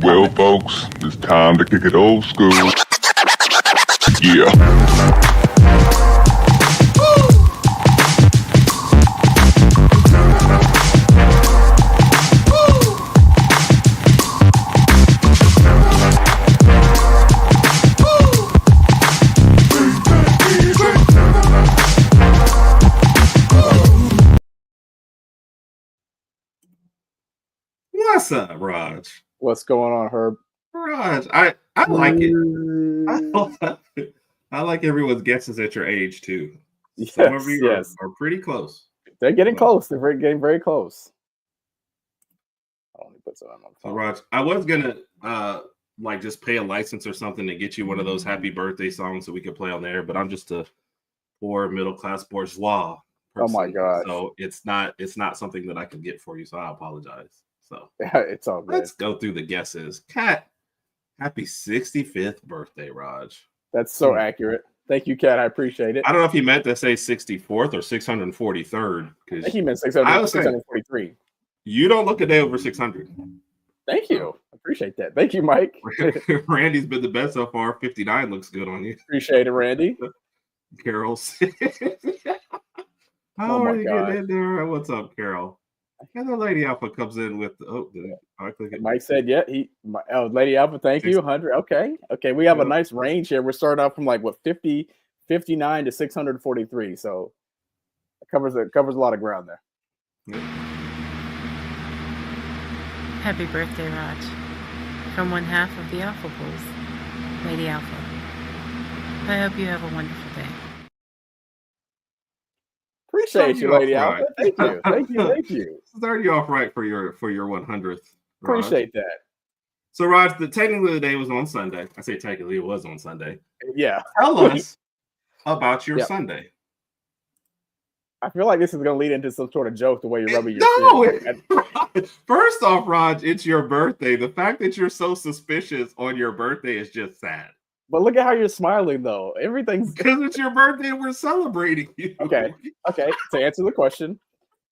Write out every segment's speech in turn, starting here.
Well, folks, it's time to kick it old school. Yeah. What's up, Rodg? What's going on, Herb? Rodg, I like it. I like everyone's guesses at your age too. Some of you are pretty close. They're getting close. They're getting very close. So, Rodg, I was gonna just pay a license or something to get you one of those happy birthday songs that we could play on there, but I'm just a poor middle class bourgeois person. Oh my god! So it's not something that I can get for you. So I apologize. So it's all good. Let's go through the guesses. Kat, happy 65th birthday, Rodg. That's so accurate. Thank you, Kat. I appreciate it. I don't know if you meant to say 64th or 643rd. I think he meant 643. You don't look a day over 600. Thank you. I appreciate that. Thank you, Mike. Randy's been the best so far. 59 looks good on you. Appreciate it, Randy. Carol's. How are you getting in there? What's up, Carol? And the Lady Alpha comes in with I click it? Mike said, "Yeah, Lady Alpha, thank you, 100." Okay. We have a nice range here. We're starting off from 59 to 643. So it covers a lot of ground there. Yeah. Happy birthday, Rodg. From one half of the Alpha Bulls, Lady Alpha. I hope you have a wonderful day. Appreciate you, Lady Alpha. Thank you. Start you off right for your 100th. Appreciate that. So, Rodg, technically the day was on Sunday. I say technically it was on Sunday. Yeah. Tell us about your Sunday. I feel like this is going to lead into some sort of joke the way you're rubbing your First off, Rodg, it's your birthday. The fact that you're so suspicious on your birthday is just sad. But look at how you're smiling, though. Everything's because it's your birthday and we're celebrating you. Okay. To answer the question,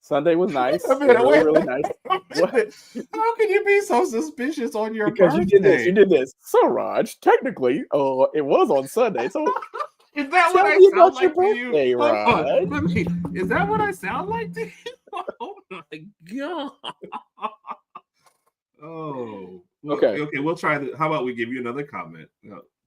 Sunday was nice. Really nice. What? How can you be so suspicious on your birthday? Because you did this. So, Rodg, technically, it was on Sunday. So, is that what I sound like to you? Rodg. Is that what I sound like to you? Oh my god. Oh. Okay. We'll try that. How about we give you another comment?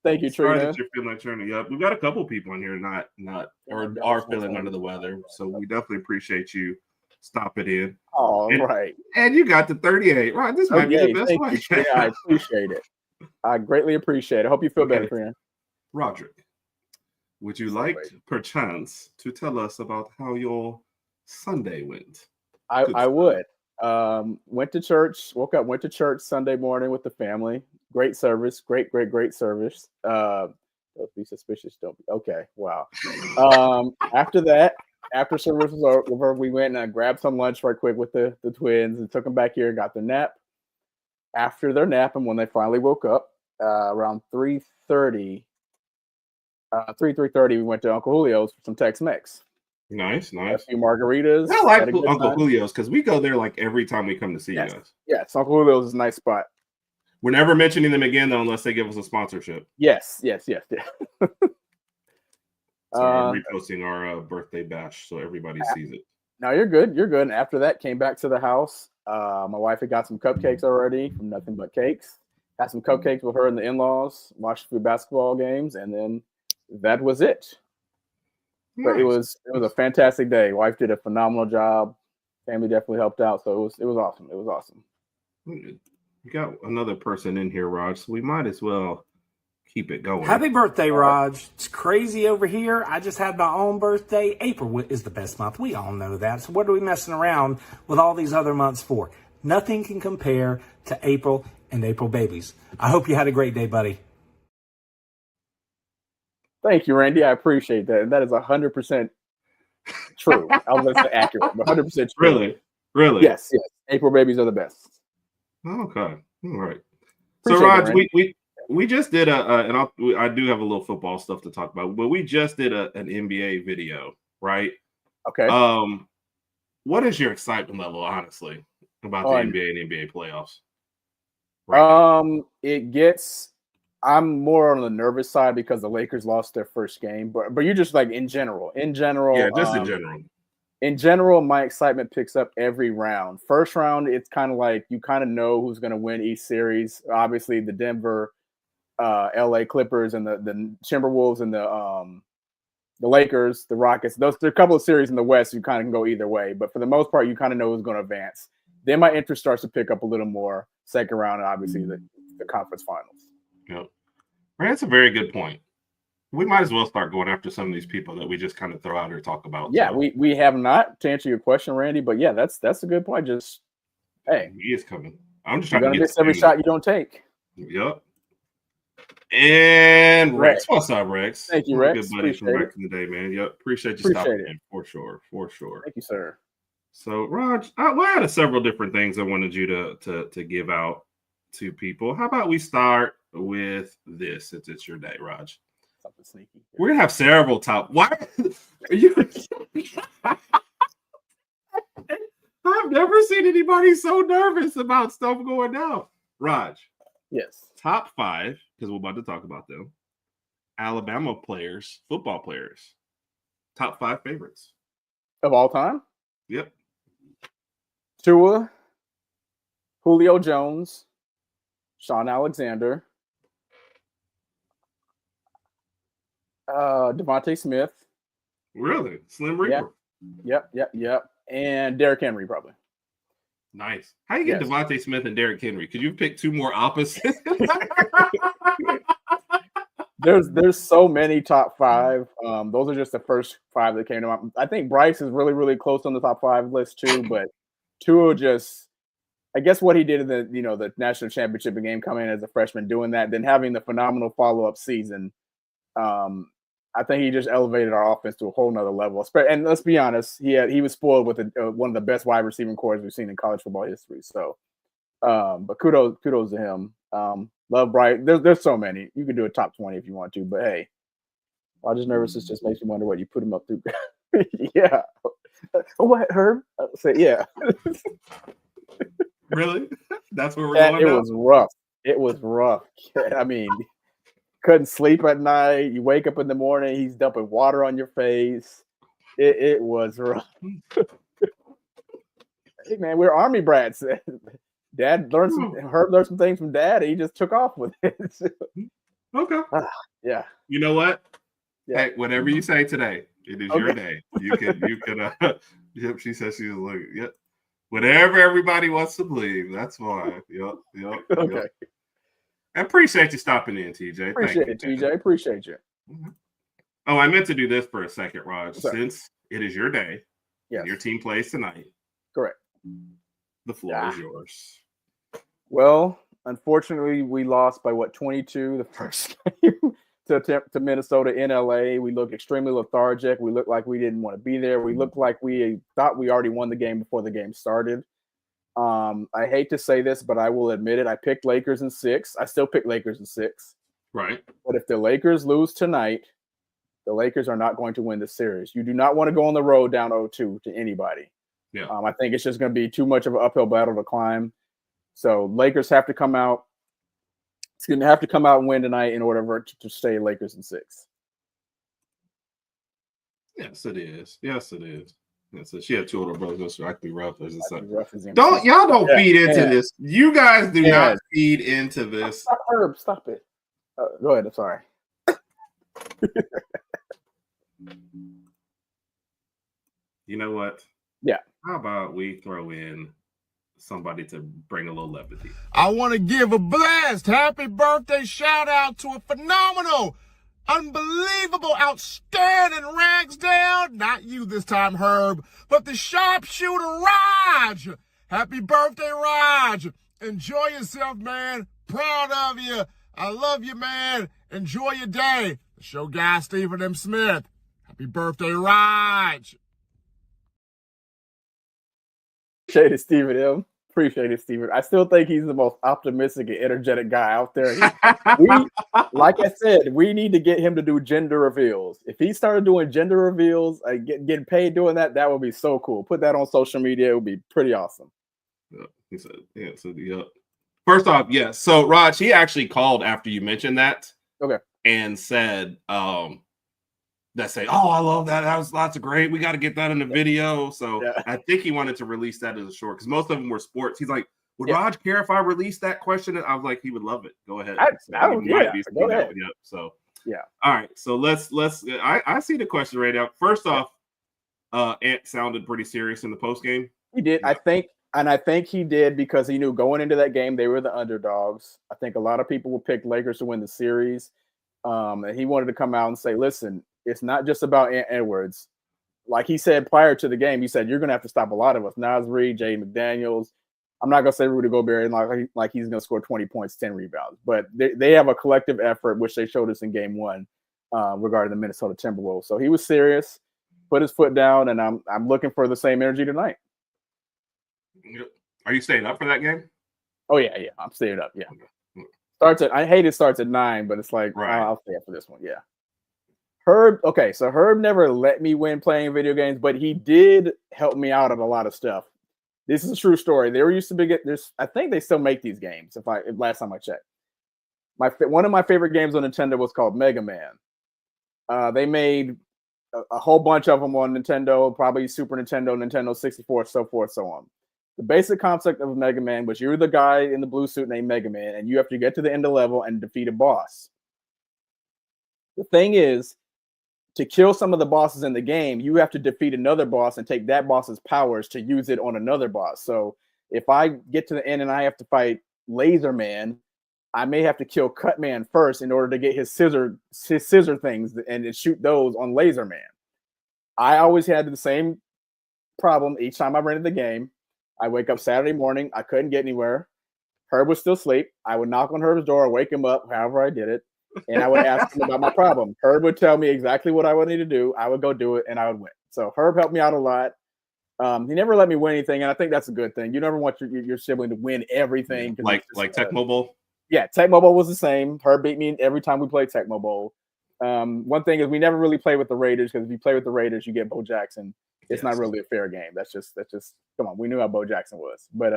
Thank you, Trina. That you're feeling like turning up. We've got a couple people in here are feeling under the weather, so we definitely appreciate you stopping in. All right. And you got the 38. Right, this might be the best way. Trina, I appreciate it. I greatly appreciate it. I hope you feel better, Trina. Roderick, would you like, perchance, to tell us about how your Sunday went? I would. Went to church. Woke up. Went to church Sunday morning with the family. Great service. Great service. Don't be suspicious. Don't be. Okay. Wow. After that, after service was over, we went and I grabbed some lunch right quick with the twins and took them back here and got the nap. After their nap and when they finally woke up, around 3:30, we went to Uncle Julio's for some Tex-Mex. Nice. A few margaritas. I like Uncle Julio's because we go there like every time we come to see you guys. Yes, Uncle Julio's is a nice spot. We're never mentioning them again though, unless they give us a sponsorship. Yes. So I'm reposting our birthday bash so everybody sees it. No, you're good. And after that, came back to the house. My wife had got some cupcakes already from Nothing But Cakes. Had some cupcakes with her and the in-laws. Watched a few basketball games, and then that was it. Nice. But it was a fantastic day. Wife did a phenomenal job. Family definitely helped out, so it was awesome. It was awesome. We got another person in here, Rodg, so we might as well keep it going. Happy birthday, Rodg. It's crazy over here. I just had my own birthday. April is the best month. We all know that. So what are we messing around with all these other months for? Nothing can compare to April and April babies. I hope you had a great day, buddy. Thank you, Randy. I appreciate that. And that is 100% true. I was going to say accurate, but 100% true. Really? Yes. April babies are the best. Okay. All right. So, Rodg, we just did I do have a little football stuff to talk about, but we just did an NBA video, right? Okay. What is your excitement level, honestly, about the NBA and NBA playoffs? Right. I'm more on the nervous side because the Lakers lost their first game, but you're just like in general. Yeah, just in general. In general, my excitement picks up every round. First round, it's kind of like you kind of know who's going to win each series. Obviously, the Denver, LA Clippers, and the Timberwolves, and the Lakers, the Rockets. There are a couple of series in the West you kind of can go either way, but for the most part, you kind of know who's going to advance. Then my interest starts to pick up a little more second round, and obviously the conference finals. Yep. Right, that's a very good point. We might as well start going after some of these people that we just kind of throw out or talk about. Yeah, we have not, to answer your question, Randy, but yeah, that's a good point. Just hey, he is coming. I'm just trying to miss every shot you don't take. Yep. And Rex, what's up, Rex? Thank you, Rex. Good buddy from back in the day, man. Yep, appreciate you stopping in for sure. Thank you, sir. So, Rodg, I had several different things I wanted you to give out to people. How about we start with this? Since it's your day, Rodg. Something sneaky. We're gonna have several top. Why are you? I've never seen anybody so nervous about stuff going down. Rodg. Yes. Top 5, because we're about to talk about them. Alabama players, football players. Top 5 favorites of all time. Yep. Tua, Julio Jones, Sean Alexander, Devontae Smith. Really? Slim Reaper. Yep. And Derrick Henry, probably. Nice. How do you get Devontae Smith and Derrick Henry? Could you pick 2 more opposites? There's so many top 5. Those are just the first 5 that came to mind. I think Bryce is really, really close on the top 5 list too, but Tua just, I guess what he did in the national championship game, coming in as a freshman, doing that, then having the phenomenal follow-up season. I think he just elevated our offense to a whole nother level. And let's be honest, he was spoiled with one of the best wide receiving cores we've seen in college football history. So, but kudos to him. Love Bryce. There's so many. You could do a top 20 if you want to, but hey, Rodgers' nervousness just makes me wonder what you put him up through. Yeah. What, Herb? Say yeah. Really? That's where we're going. It was rough. I mean, couldn't sleep at night. You wake up in the morning, he's dumping water on your face. It was rough. Hey man, we're Army brats. Herb learned some things from Dad, and he just took off with it. Okay. Yeah. You know what? Yeah. Hey, whatever you say today, it is your day. You can. Yep. She says she was like, yep. Whatever everybody wants to believe, that's fine. Yep. Okay. I appreciate you stopping in, TJ. Appreciate it, TJ. Appreciate you. Mm-hmm. Oh, I meant to do this for a second, Rodg. Sorry. Since it is your day, yes, your team plays tonight. Correct. The floor is yours. Well, unfortunately, we lost by 22 the first game to Minnesota in LA. We looked extremely lethargic. We looked like we didn't want to be there. We looked like we thought we already won the game before the game started. I hate to say this, but I will admit it. I picked Lakers in 6. I still pick Lakers in 6. Right. But if the Lakers lose tonight, the Lakers are not going to win the series. You do not want to go on the road down 0-2 to anybody. Yeah. I think it's just going to be too much of an uphill battle to climb. So Lakers have to come out. It's going to have to come out and win tonight in order for it to stay Lakers in 6. Yes, it is. Yes, she had 2 older brothers, so I could be rough. Don't feed into this. You guys do not feed into this. Stop, Herb. Stop it. Go ahead. I'm sorry. You know what? Yeah. How about we throw in somebody to bring a little levity? I want to give a blast, happy birthday shout out to a phenomenal, unbelievable, outstanding Ragsdale. Not you this time, Herb, but the sharpshooter Rodg. Happy birthday, Rodg. Enjoy yourself, man. Proud of you. I love you, man. Enjoy your day. The show guy, Stephen M. Smith. Happy birthday, Rodg. Appreciate it, Stephen M. Appreciate it, Stephen. I still think he's the most optimistic and energetic guy out there. Like I said, we need to get him to do gender reveals. If he started doing gender reveals, getting paid doing that, that would be so cool. Put that on social media. It would be pretty awesome. Yeah, he said, yeah, so, yep. First off, yes. So Rod, he actually called after you mentioned that. Okay. And said, oh, I love that. That's great. We got to get that in the video. So I think he wanted to release that as a short because most of them were sports. He's like, would Rodg care if I released that question? And I was like, he would love it. Go ahead. Go ahead. So yeah. All right. So let's. I see the question right now. First off, Ant sounded pretty serious in the post game. He did. I think he did because he knew going into that game they were the underdogs. I think a lot of people will pick Lakers to win the series. And he wanted to come out and say, listen, it's not just about Ant Edwards. Like he said prior to the game, he said, you're going to have to stop a lot of us. Nas Reed, Jay McDaniels. I'm not going to say Rudy Gobert like he's going to score 20 points, 10 rebounds. But they have a collective effort, which they showed us in game one regarding the Minnesota Timberwolves. So he was serious, put his foot down, and I'm looking for the same energy tonight. Are you staying up for that game? Oh, yeah. I'm staying up, yeah. I hate it starts at 9, but it's like, I'll stay up for this one. Yeah. Herb never let me win playing video games, but he did help me out on a lot of stuff. This is a true story. There used to be I think they still make these games. If last time I checked, one of my favorite games on Nintendo was called Mega Man. They made a whole bunch of them on Nintendo, probably Super Nintendo, Nintendo 64, so forth, so on. The basic concept of Mega Man was you're the guy in the blue suit named Mega Man, and you have to get to the end of the level and defeat a boss. The thing is, to kill some of the bosses in the game, you have to defeat another boss and take that boss's powers to use it on another boss. So if I get to the end and I have to fight Laser Man, I may have to kill Cut Man first in order to get his scissor things and shoot those on Laser Man. I always had the same problem each time I rented the game. I wake up Saturday morning. I couldn't get anywhere. Herb was still asleep. I would knock on Herb's door, wake him up, however I did it, and I would ask him about my problem. Herb would tell me exactly what I would need to do. I would go do it, and I would win. So Herb helped me out a lot. He never let me win anything, and I think that's a good thing. You never want your sibling to win everything. Like Tecmo Bowl? Yeah, Tecmo Bowl was the same. Herb beat me every time we played Tecmo Bowl. One thing is we never really played with the Raiders because if you play with the Raiders, you get Bo Jackson. It's not really a fair game. That's just come on. We knew how Bo Jackson was, but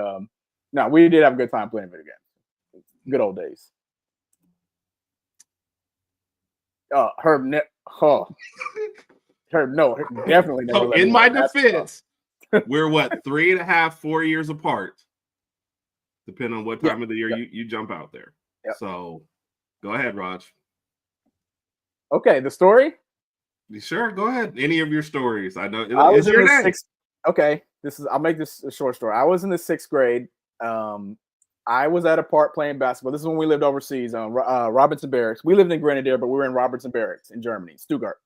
no, we did have a good time playing video games. Good old days. Herb, no, definitely never. So in my defense, we're 3.5, 4 years apart, depending on what time of the year you jump out there. Yep. So go ahead, Rodg. Okay, the story. Sure, go ahead. Any of your stories. I know I was in the sixth. Okay, I'll make this a short story. I was in the 6th grade. I was at a park playing basketball. This is when we lived overseas on Robinson Barracks. We lived in Grenadier, but we were in Robinson Barracks in Germany, Stuttgart.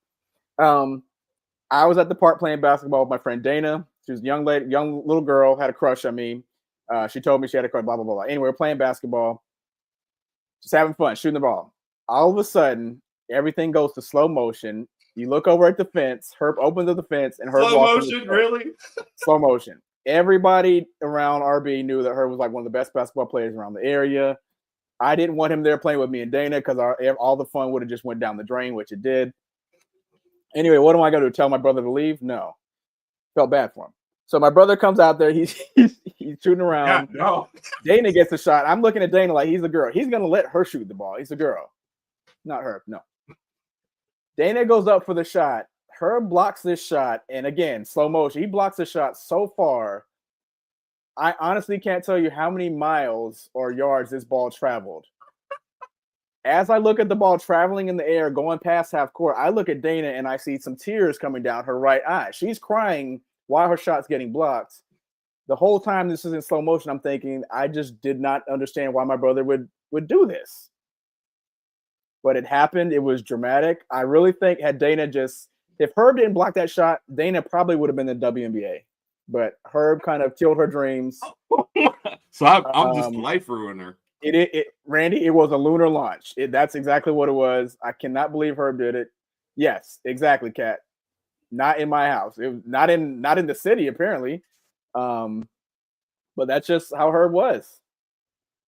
I was at the park playing basketball with my friend Dana. She was a young little girl, had a crush on me. She told me she had a crush, blah, blah, blah. Anyway, we're playing basketball, just having fun, shooting the ball. All of a sudden, everything goes to slow motion. You look over at the fence. Herb opens up the fence, and Herb walks in. Really? Slow motion. Everybody around RB knew that Herb was like one of the best basketball players around the area. I didn't want him there playing with me and Dana because all the fun would have just went down the drain, which it did. Anyway, what am I going to do? Tell my brother to leave? No. Felt bad for him. So my brother comes out there. He's shooting around. Yeah, no. Dana gets a shot. I'm looking at Dana like he's a girl. He's going to let her shoot the ball. He's a girl. Not Herb. No. Dana goes up for the shot. Herb blocks this shot. And again, slow motion. He blocks the shot so far. I honestly can't tell you how many miles or yards this ball traveled. As I look at the ball traveling in the air, going past half court, I look at Dana and I see some tears coming down her right eye. She's crying while her shot's getting blocked. The whole time this is in slow motion, I'm thinking, I just did not understand why my brother would do this. But it happened. It was dramatic. I really think if Herb didn't block that shot, Dana probably would have been in the WNBA. But Herb kind of killed her dreams. So I'm just a life ruiner. Randy, it was a lunar launch. That's exactly what it was. I cannot believe Herb did it. Yes, exactly, Kat. Not in my house. It was not in the city, apparently. But that's just how Herb was.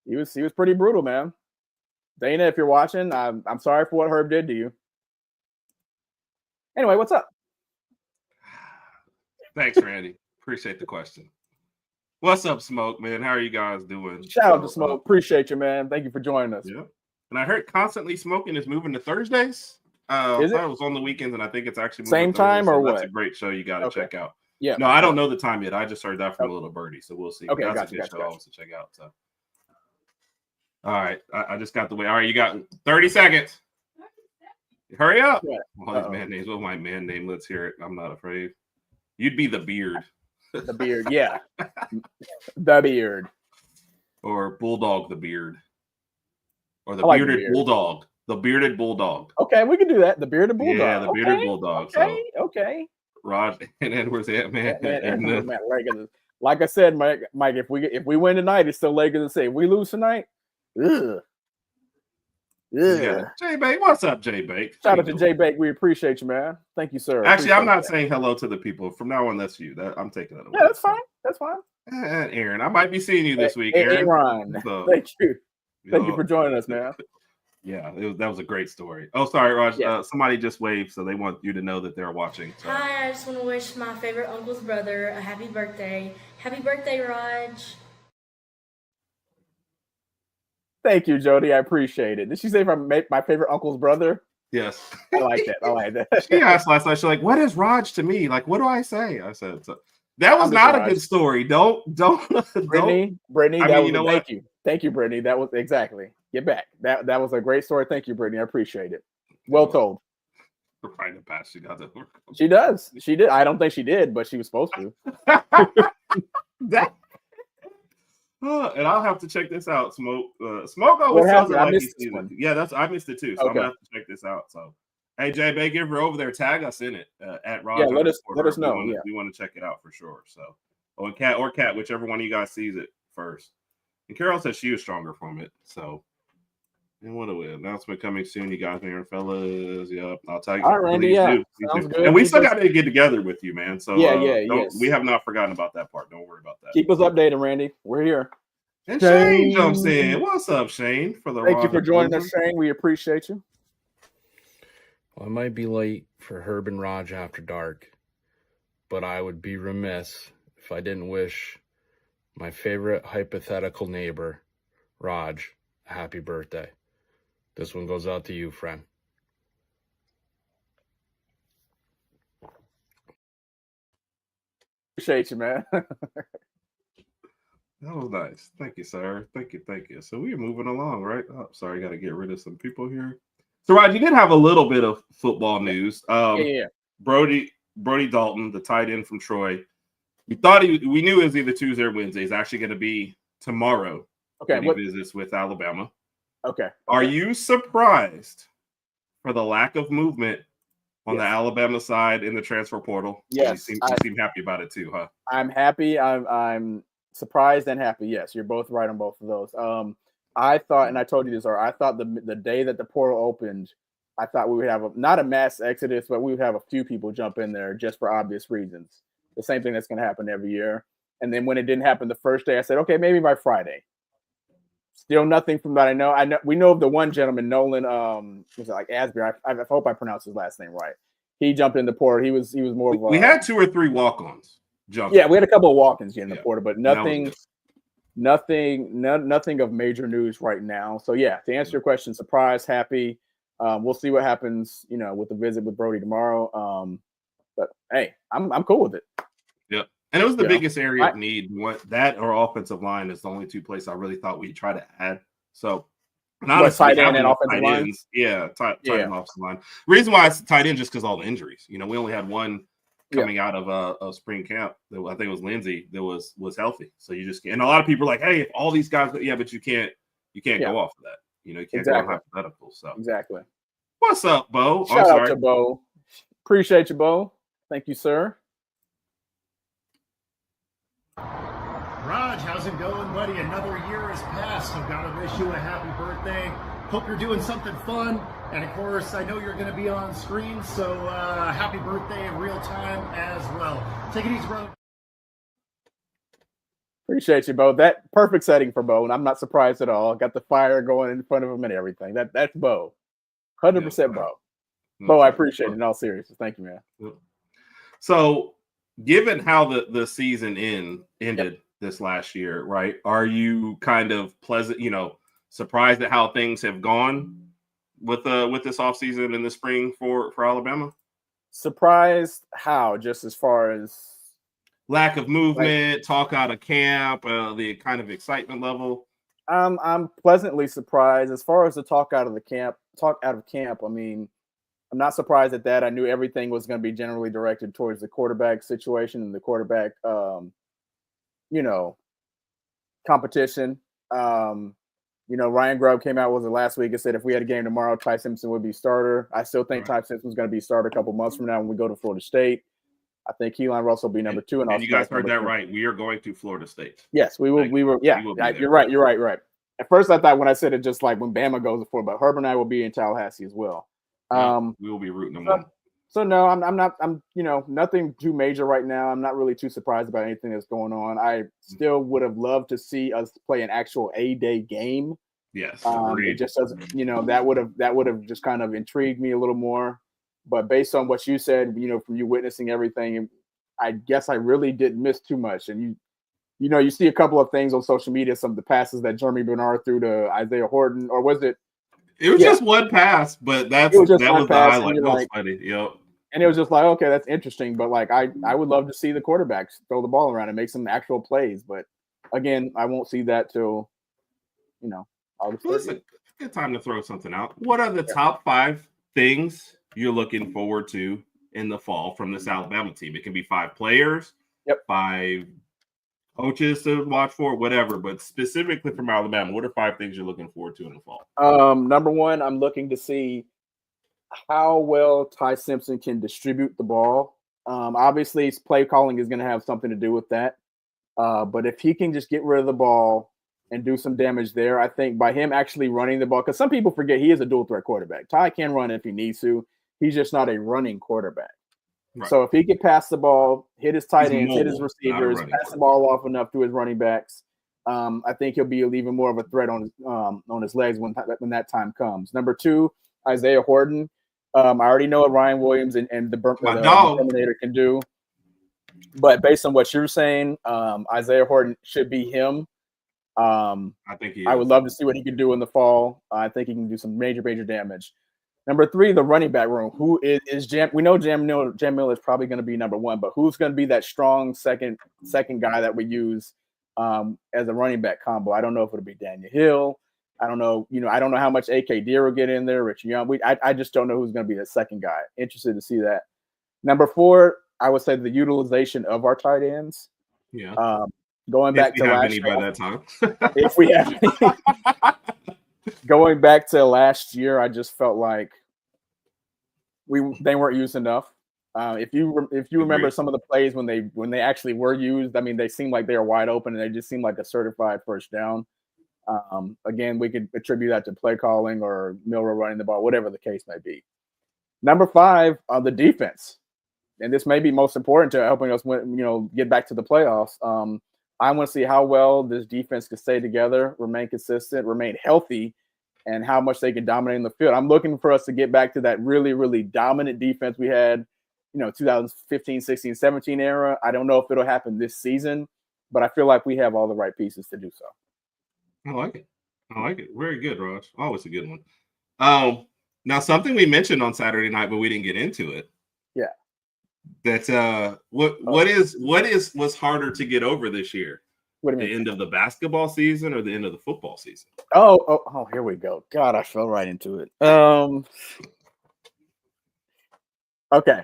He was pretty brutal, man. Dana, if you're watching, I'm sorry for what Herb did to you. Anyway, what's up? Thanks, Randy. Appreciate the question. What's up, Smoke, man? How are you guys doing? Shout out to Smoke. Appreciate you, man. Thank you for joining us. Yeah. And I heard Constantly Smoking is moving to Thursdays. I thought it was on the weekends, and I think it's actually same time or what? That's a great show you got to check out. Yeah. No, I don't know the time yet. I just heard that from a little birdie, so we'll see. Okay, that's a good show also to check out. So, all right, I just got the way. All right, you got 30 seconds. Hurry up. All these man names. What my man name? Let's hear it. I'm not afraid. You'd be the Beard. The Beard, yeah. The Beard. Or Bulldog the Beard. Or the bearded Bulldog. The Bearded Bulldog. Okay, we can do that. The Bearded Bulldog. Yeah, the Bearded Bulldog. Okay. Rodg and Edwards, man. Like I said, Mike, if we win tonight, it's still Lakers and say. If we lose tonight, ugh. Yeah. Jay Bake, what's up, Jay Bake? Shout out to Jay Bake. We appreciate you, man. Thank you, sir. Actually, I'm not saying hello to the people. From now on, that's you. I'm taking it away. Yeah, that's fine. That's fine. And Aaron, I might be seeing you this week, Aaron. So, thank you. Thank you for joining us, man. Yeah, that was a great story. Oh, sorry, Raj. Yeah. Somebody just waved, so they want you to know that they're watching. So. Hi, I just want to wish my favorite uncle's brother a happy birthday. Happy birthday, Rodg. Thank you, Jody. I appreciate it. Did she say my favorite uncle's brother? Yes. I like that. She asked last night, she's like, what is Rodg to me? Like, what do I say? I said, that was not a good story. Don't. Brittany, Thank you, Brittany. That was exactly. Get back. That was a great story. Thank you, Brittany. I appreciate it. Well told. Right in the past, she got that. She does. She did. I don't think she did, but she was supposed to. And I'll have to check this out. Smoke always tells it like he's seen it. Yeah, I missed it too. So I'm gonna have to check this out. So, hey, Jay Baker, if you're over there, tag us in it at Rodg. Yeah, let us know. We want to check it out for sure. So, and Cat, whichever one of you guys sees it first. And Carol said she was stronger from it. So, and what a announcement coming soon, you guys, man, fellas. Yep, I'll tell you. All right, Randy. Yeah, sounds good. And we still got to get together with you, man. So yes. We have not forgotten about that part. Don't worry about that. Keep us updated, Randy. We're here. And Shane jumps in. What's up, Shane? Thank you for joining us, Shane. We appreciate you. Well, I might be late for HerbnRodg After Dark, but I would be remiss if I didn't wish my favorite hypothetical neighbor, Rodg, a happy birthday. This one goes out to you, friend. Appreciate you, man. That was nice. Thank you, sir. Thank you. So we're moving along, right? Oh, sorry, got to get rid of some people here. So, Rod, you did have a little bit of football news. Brody Dalton, the tight end from Troy. We knew it was either Tuesday or Wednesday. It's actually going to be tomorrow. Okay. He visits with Alabama. Okay. Are you surprised for the lack of movement on the Alabama side in the transfer portal? Yes. You seem happy about it too, huh? I'm happy. I'm surprised and happy. Yes, you're both right on both of those. I thought, and I told you this, I thought the day that the portal opened, I thought we would have not a mass exodus, but we would have a few people jump in there just for obvious reasons. The same thing that's going to happen every year. And then when it didn't happen the first day, I said, okay, maybe by Friday. Still nothing from that. I know. We know of the one gentleman, Nolan. Was it like Asbury? I hope I pronounced his last name right. He jumped in the portal. He was more of. We had 2 or 3 walk-ons. Yeah, we had a couple of walk-ins in the portal, but nothing of major news right now. So yeah, to answer your question, surprised, happy. We'll see what happens, with the visit with Brody tomorrow. But hey, I'm cool with it. Yep. And it was the biggest area of need. That or offensive line is the only 2 places I really thought we'd try to add. So not tight end and offensive line. Yeah, tight end offensive line. Reason why it's tight end just because all the injuries. We only had one coming out of spring camp. I think it was Lindsey that was healthy. So you just can't. And a lot of people are like, hey, if all these guys, but you can't go off of that. You can't go on hypothetical. So exactly. What's up, Bo? Shout out to Bo. Appreciate you, Bo. Thank you, sir. Rodg, how's it going, buddy? Another year has passed, so gotta wish you a happy birthday. Hope you're doing something fun, and of course, I know you're going to be on screen, so happy birthday in real time as well. Take it easy, brother. Appreciate you, Bo. That perfect setting for Bo, and I'm not surprised at all. Got the fire going in front of him and everything. That's Bo. 100% Bo. Bo, I appreciate it in all seriousness. Thank you, man. So, given how the season ended, this last year, right? Are you kind of pleasant, surprised at how things have gone with this offseason in the spring for Alabama? Surprised how? Just as far as lack of movement, talk out of camp, the kind of excitement level. I'm pleasantly surprised as far as the talk out of camp. I mean, I'm not surprised at that. I knew everything was going to be generally directed towards the quarterback situation and the quarterback, competition. Ryan Grubb came out last week and said if we had a game tomorrow, Ty Simpson would be starter. I still think Ty Simpson's going to be starter a couple months from now when we go to Florida State. I think Keelan Russell will be number 2. And you guys heard that right. We are going to Florida State. Yes, we will. You're right. You're right. At first, I thought when I said it, just like when Bama goes to Florida, but Herb and I will be in Tallahassee as well. We will be rooting them on. So no, I'm not. I'm nothing too major right now. I'm not really too surprised about anything that's going on. I still would have loved to see us play an actual A-Day game. Yes, it just doesn't. That would have just kind of intrigued me a little more. But based on what you said, from you witnessing everything, I guess I really didn't miss too much. And you see a couple of things on social media, some of the passes that Jeremy Bernard threw to Isaiah Horton, or was it? It was just one pass, but that was the highlight. That was funny. Yep. And it was just like, okay, that's interesting. But like, I would love to see the quarterbacks throw the ball around and make some actual plays. But again, I won't see that till, August. Well, it's a good time to throw something out. What are the top 5 things you're looking forward to in the fall from this Alabama team? It can be 5 players, 5 coaches to watch for, whatever. But specifically from Alabama, what are 5 things you're looking forward to in the fall? Number 1, I'm looking to see how well Ty Simpson can distribute the ball. Obviously, his play calling is going to have something to do with that. But if he can just get rid of the ball and do some damage there, I think by him actually running the ball, because some people forget he is a dual threat quarterback. Ty can run if he needs to. He's just not a running quarterback. Right. So if he could pass the ball, hit his tight ends, hit his receivers, pass the ball off enough to his running backs, I think he'll be even more of a threat on his legs when that time comes. Number 2, Isaiah Horton. I already know what Ryan Williams and the Terminator can do. But based on what you're saying, Isaiah Horton should be him. I think I would love to see what he can do in the fall. I think he can do some major damage. Number 3, the running back room. Who is Jam? We know Jam Miller is probably going to be number 1, but who's going to be that strong second guy that we use as a running back combo? I don't know if it'll be Daniel Hill. I don't know. I don't know how much AK Deer will get in there. Rich Young. I just don't know who's going to be the second guy. Interested to see that. Number 4, I would say the utilization of our tight ends. Yeah. Going back to last year, by that time. If we have any. Going back to last year, I just felt like they weren't used enough. If you remember some of the plays when they actually were used, I mean, they seemed like they were wide open and they just seemed like a certified first down. Again, we could attribute that to play calling or Milroe running the ball, whatever the case may be. Number 5, the defense, and this may be most important to helping us get back to the playoffs. I want to see how well this defense can stay together, remain consistent, remain healthy, and how much they can dominate in the field. I'm looking for us to get back to that really, really dominant defense we had, 2015, 16, 17 era. I don't know if it'll happen this season, but I feel like we have all the right pieces to do so. I like it. Very good, Raj. Always a good one. Now, something we mentioned on Saturday night, but we didn't get into it. Yeah. That what's harder to get over this year? What do you mean? The end of the basketball season or the end of the football season? Oh, here we go. God, I fell right into it. Okay.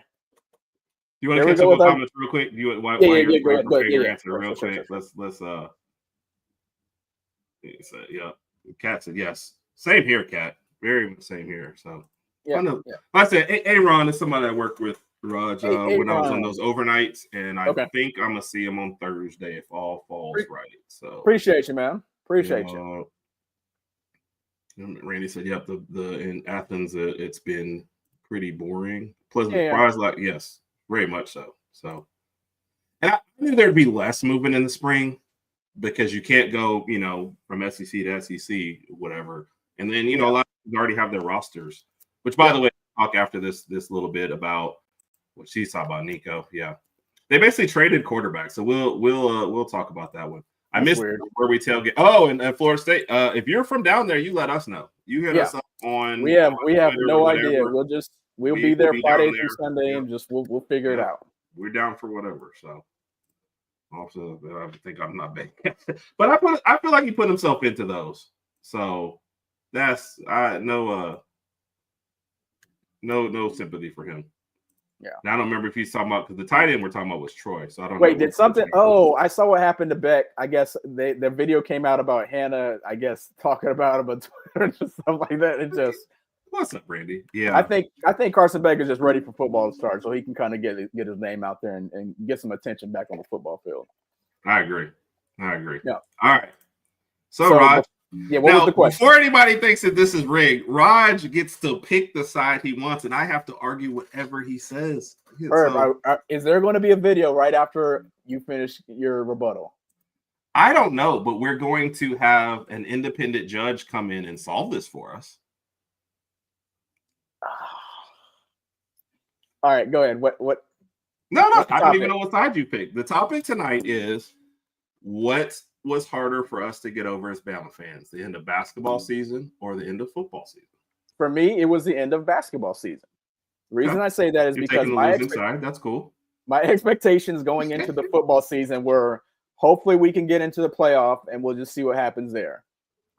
You want to catch up on comments real quick? Go ahead. Answer real quick. Let's Kat said yes. Same here, Kat. Very much same here. So I said, hey, Ron is somebody I worked with, Rodg, when I was on those overnights, and I think I'm gonna see him on Thursday if all falls right. So appreciate you, man. Appreciate you. Randy said, "Yep, the in Athens, it's been pretty boring. Pleasant surprise, yes, very much so. So, and I knew there'd be less movement in the spring because you can't go, from SEC to SEC, whatever. And then a lot of people already have their rosters. Which, by the way, I'll talk after this little bit about what she's talking about, Nico. Yeah. They basically traded quarterbacks, so we'll talk about that one. I missed weird. where we tailgate. Oh, and Florida State. If you're from down there, you let us know. You hit us up on. We have Twitter no or idea. whatever. We'll be there Friday down through there. Sunday, and just we'll figure it out. We're down for whatever. So also, I think I'm not big, but I feel like he put himself into those. So that's no sympathy for him. Yeah. Now I don't remember if he's talking about, because the tight end we're talking about was Troy. So I don't know. Wait, did something? Oh, I saw what happened to Beck. I guess the video came out about Hannah, I guess, talking about him on Twitter and stuff like that. It just what's up, Randy? Yeah. I think Carson Beck is just ready for football to start, so he can kind of get his name out there and get some attention back on the football field. I agree. Yeah. All right. So Rod. Yeah, what was the question? Before anybody thinks that this is rigged, Rodg gets to pick the side he wants, and I have to argue whatever he says. Herb, is there going to be a video right after you finish your rebuttal? I don't know, but we're going to have an independent judge come in and solve this for us. All right, go ahead. What? No, I don't even know what side you picked. The topic tonight is what was harder for us to get over as Bama fans, the end of basketball season or the end of football season? For me, it was the end of basketball season. The reason I say that is because that's cool. My expectations going into the football season were hopefully we can get into the playoff and we'll just see what happens there.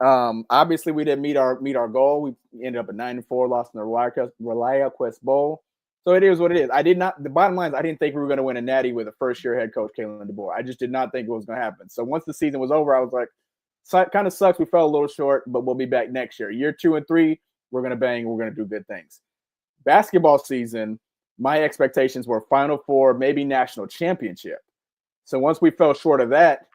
Obviously, we didn't meet our goal. We ended up at 9-4, lost in the Relia Quest Bowl. So it is what it is. The bottom line is I didn't think we were going to win a natty with a first-year head coach, Kalen DeBoer. I just did not think it was going to happen. So once the season was over, I was like, it kind of sucks. We fell a little short, but we'll be back next year. Year 2 and 3, we're going to bang. We're going to do good things. Basketball season, my expectations were Final Four, maybe national championship. So once we fell short of that,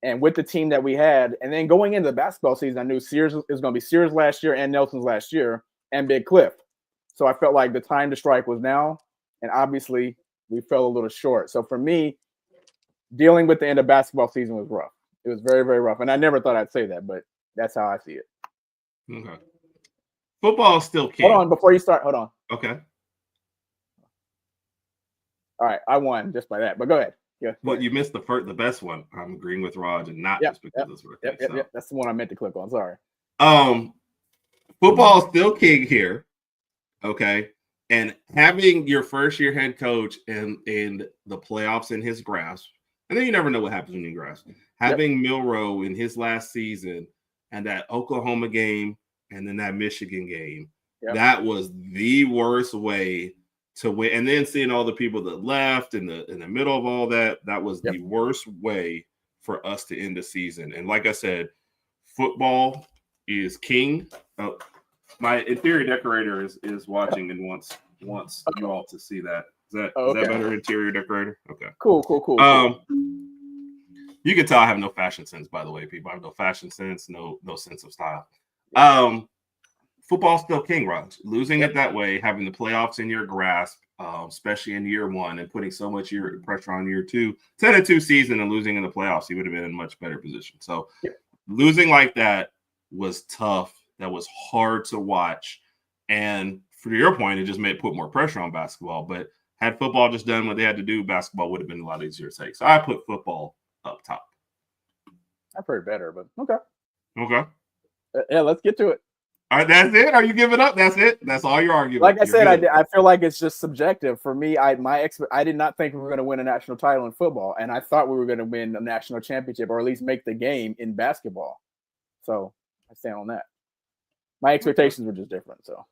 and with the team that we had, and then going into the basketball season, I knew Sears was going to be Sears last year and Nelson's last year and Big Cliff. So I felt like the time to strike was now, and obviously we fell a little short. So for me, dealing with the end of basketball season was rough. It was very, very rough, and I never thought I'd say that, but that's how I see it. Okay. Football is still king. Hold on, before you start. Hold on. Okay. All right, I won just by that, but go ahead. Yeah. Well, you missed the best one. I'm agreeing with Rodg, and not just because it's birthday. Yep. That's the one I meant to click on. Sorry. Football is still king here. Okay. And having your first year head coach and the playoffs in his grasp, and then you never know what happens when you grasp. Having Milroe in his last season and that Oklahoma game and then that Michigan game, that was the worst way to win. And then seeing all the people that left in the middle of all that, that was the worst way for us to end the season. And like I said, football is king. My interior decorator is watching and wants you all to see that. Is that better, interior decorator? Okay. Cool. You can tell I have no fashion sense, by the way, people. I have no fashion sense, no sense of style. Football's still king, Rodg. Losing it that way, having the playoffs in your grasp, especially in year 1, and putting so much pressure on year 2, 10-2 season and losing in the playoffs, he would have been in a much better position. So losing like that was tough. That was hard to watch. And for your point, it just put more pressure on basketball. But had football just done what they had to do, basketball would have been a lot easier to take. So I put football up top. I've heard better, but okay. Okay. Yeah, let's get to it. All right, that's it. Are you giving up? That's it. That's all you're arguing. Like I said, I feel like it's just subjective. For me, I did not think we were going to win a national title in football, and I thought we were going to win a national championship or at least make the game in basketball. So I stand on that. My expectations were just different. So.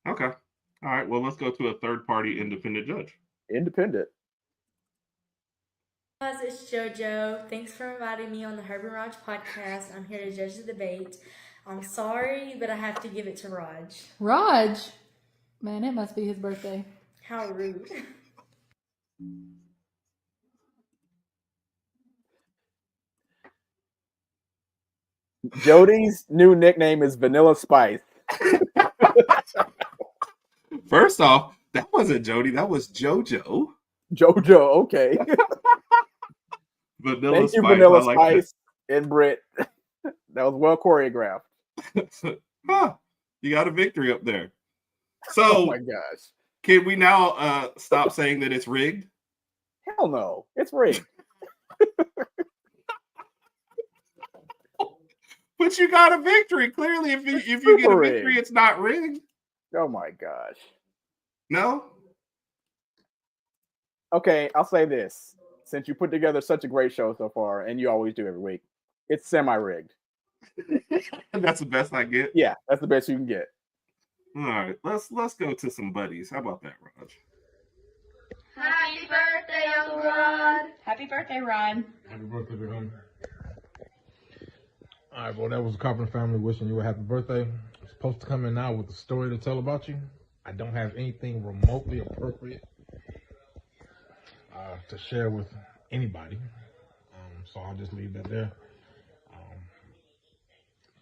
Okay. All right. Well, let's go to a third-party independent judge. Independent. It's JoJo. Thanks for inviting me on the HerbnRodg Podcast. I'm here to judge the debate. I'm sorry, but I have to give it to Rodg. Rodg? Man, it must be his birthday. How rude. Jody's new nickname is Vanilla Spice. First off, that wasn't Jody. That was JoJo. JoJo, okay. Vanilla Thank you, Spice. Vanilla like Spice and Britt. That was well choreographed. You got a victory up there. So, oh my gosh. Can we now stop saying that it's rigged? Hell no, it's rigged. But you got a victory. Clearly, if you get a victory, it's not rigged. Oh my gosh. No? Okay, I'll say this. Since you put together such a great show so far, and you always do every week, it's semi-rigged. That's the best I get? Yeah, that's the best you can get. All right, let's go to some buddies. How about that, Rodg? Happy birthday, Uncle Rod. Happy birthday, Rod. Happy birthday, big homie. All right, well, that was the Carpenter family wishing you a happy birthday. I'm supposed to come in now with a story to tell about you. I don't have anything remotely appropriate to share with anybody. So I'll just leave that there.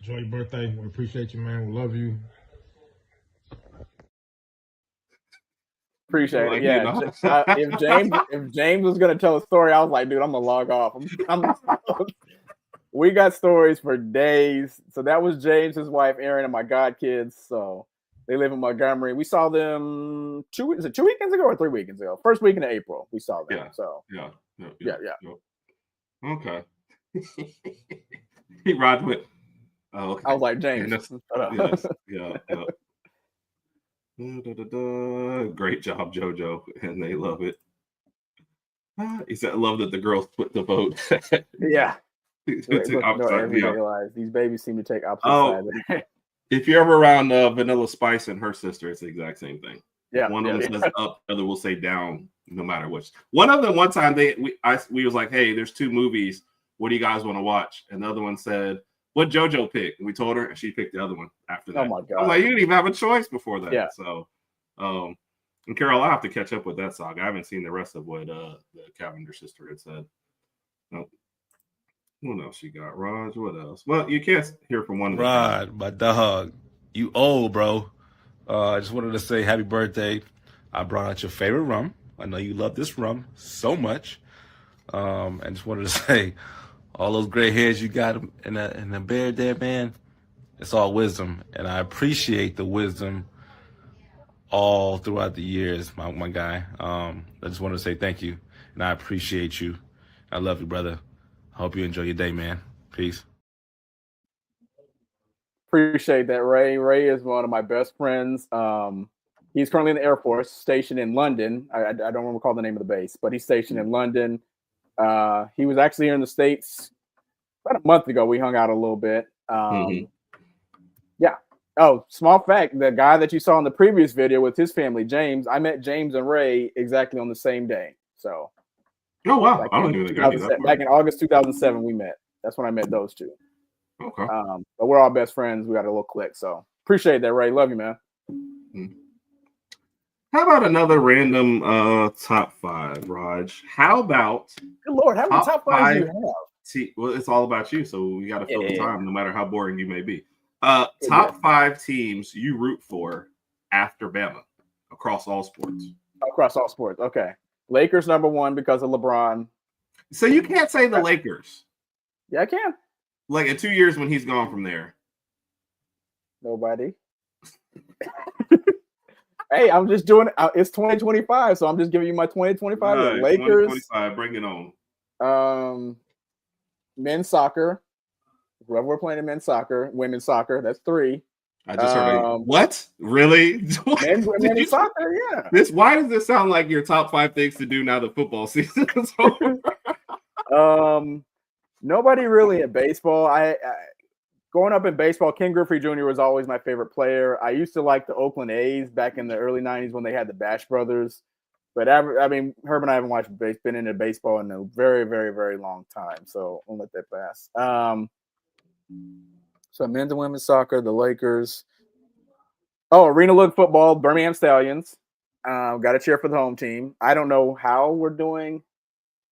Enjoy your birthday. We appreciate you, man. We love you. Appreciate it. Yeah. If James was gonna tell a story, I was like, dude, I'm gonna log off. We got stories for days. So that was James, his wife, Erin, and my godkids. So they live in Montgomery. We saw them 2 weekends ago or 3 weekends ago? First weekend of April, we saw them. Yeah. So Yeah. Okay. He Rod with. Oh, okay. I was like, James. Yeah. Great job, JoJo, and they love it. He said, "I love that the girls split the vote." Yeah. Everybody realize these babies seem to take opposite sides. If you're ever around Vanilla Spice and her sister, it's the exact same thing. Yeah. One of them says up, the other will say down, no matter which. One of them, one time, we was like, "Hey, there's 2 movies. What do you guys want to watch?" And the other one said, "What JoJo picked?" And we told her, and she picked the other one after that. Oh my god! I'm like, you didn't even have a choice before that. Yeah. So, and Carol, I'll have to catch up with that saga. I haven't seen the rest of what the Cavender sister had said. Nope. What else you got, Raj? What else? Well, you can't hear from one of them. Rod, my dog, you old, bro. I just wanted to say happy birthday. I brought out your favorite rum. I know you love this rum so much. And just wanted to say, all those gray hairs you got in the beard there, man, it's all wisdom. And I appreciate the wisdom all throughout the years, my guy. I just wanted to say thank you. And I appreciate you. I love you, brother. I hope you enjoy your day, man. Peace. Appreciate that, Ray. Ray is one of my best friends. He's currently in the Air Force, stationed in London. I don't recall the name of the base, but he's stationed in London. He was actually here in the States about a month ago. We hung out a little bit. Yeah. Oh, small fact, the guy that you saw in the previous video with his family, James, I met James and Ray exactly on the same day. So. Oh, wow. I don't even think I knew that. Back in August 2007, we met. That's when I met those 2. Okay. But we're all best friends. We got a little clique. So appreciate that, Ray. Love you, man. How about another random top 5, Raj? How about good Lord, how many top 5 do you have? Well, it's all about you, so we got to fill the time, no matter how boring you may be. Top 5 teams you root for after Bama across all sports. Across all sports, okay. Lakers number 1 because of LeBron. So you can't say the Lakers. Yeah, I can. Like in 2 years when he's gone from there. Nobody. Hey, I'm just doing it. It's 2025, so I'm just giving you my 2025. Right, Lakers. 2025, bring it on. Men's soccer. Whoever we're playing in men's soccer, women's soccer. That's 3. I just heard what? Really? Men's soccer, yeah. Why does this sound like your top 5 things to do now the football season is over? Nobody really in baseball. I growing up in baseball, Ken Griffey Jr. was always my favorite player. I used to like the Oakland A's back in the early 90s when they had the Bash Brothers. But I mean, Herb and I haven't been into baseball in a very, very, very long time. So I'll let that pass. So men's and women's soccer, the Lakers. Oh, Arena Look football, Birmingham Stallions. Got to cheer for the home team. I don't know how we're doing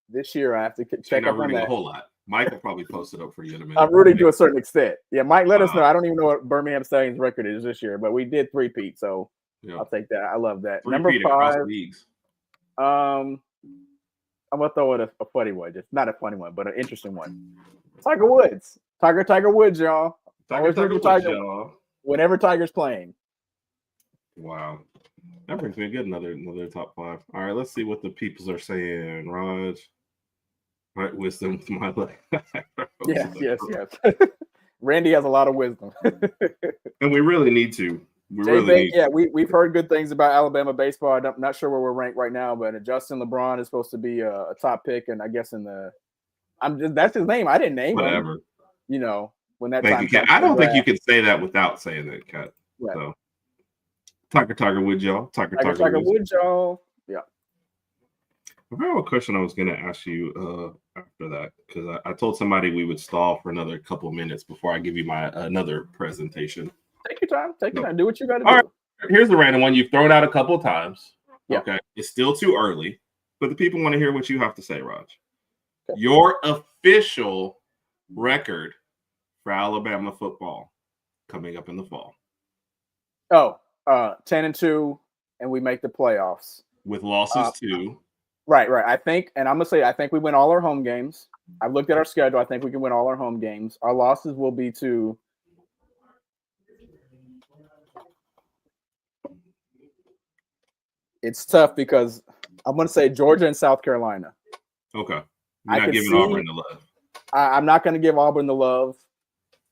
this year. I have to check up on that. A whole lot. Mike will probably post it up for you in a minute. I'm rooting to a certain extent. Yeah, Mike, let us know. I don't even know what Birmingham Stallions' record is this year, but we did 3-peat, so I'll take that. I love that. Number 5. I'm gonna throw it a funny one, just not a funny one, but an interesting one. Tiger Woods, Tiger Woods, y'all. Tiger Woods, y'all. Whenever Tiger's playing. Wow. That brings me a good another top 5. All right, let's see what the peoples are saying. Rodg, right? Wisdom with my leg. Yes. Randy has a lot of wisdom. And we really need to. We've heard good things about Alabama baseball. I'm not sure where we're ranked right now, but Justin LeBron is supposed to be a top pick, and I guess that's his name. I didn't name him. You know, when that time. I don't think you can say that without saying that, Kat. Right. So, Tiger would y'all. Tiger would y'all. Yeah. I have a question I was going to ask you after that, because I told somebody we would stall for another couple of minutes before I give you my another presentation. Take your time. Do what you got to do. All right. Here's a random one you've thrown out a couple of times. Yeah. Okay. It's still too early, but the people want to hear what you have to say, Rodg. Okay. Your official record for Alabama football coming up in the fall. 10-2, and we make the playoffs. With losses too. Right. I think we win all our home games. I've looked at our schedule. I think we can win all our home games. Our losses will be to it's tough because I'm going to say Georgia and South Carolina. Okay. You're not giving Auburn the love. I'm not going to give Auburn the love,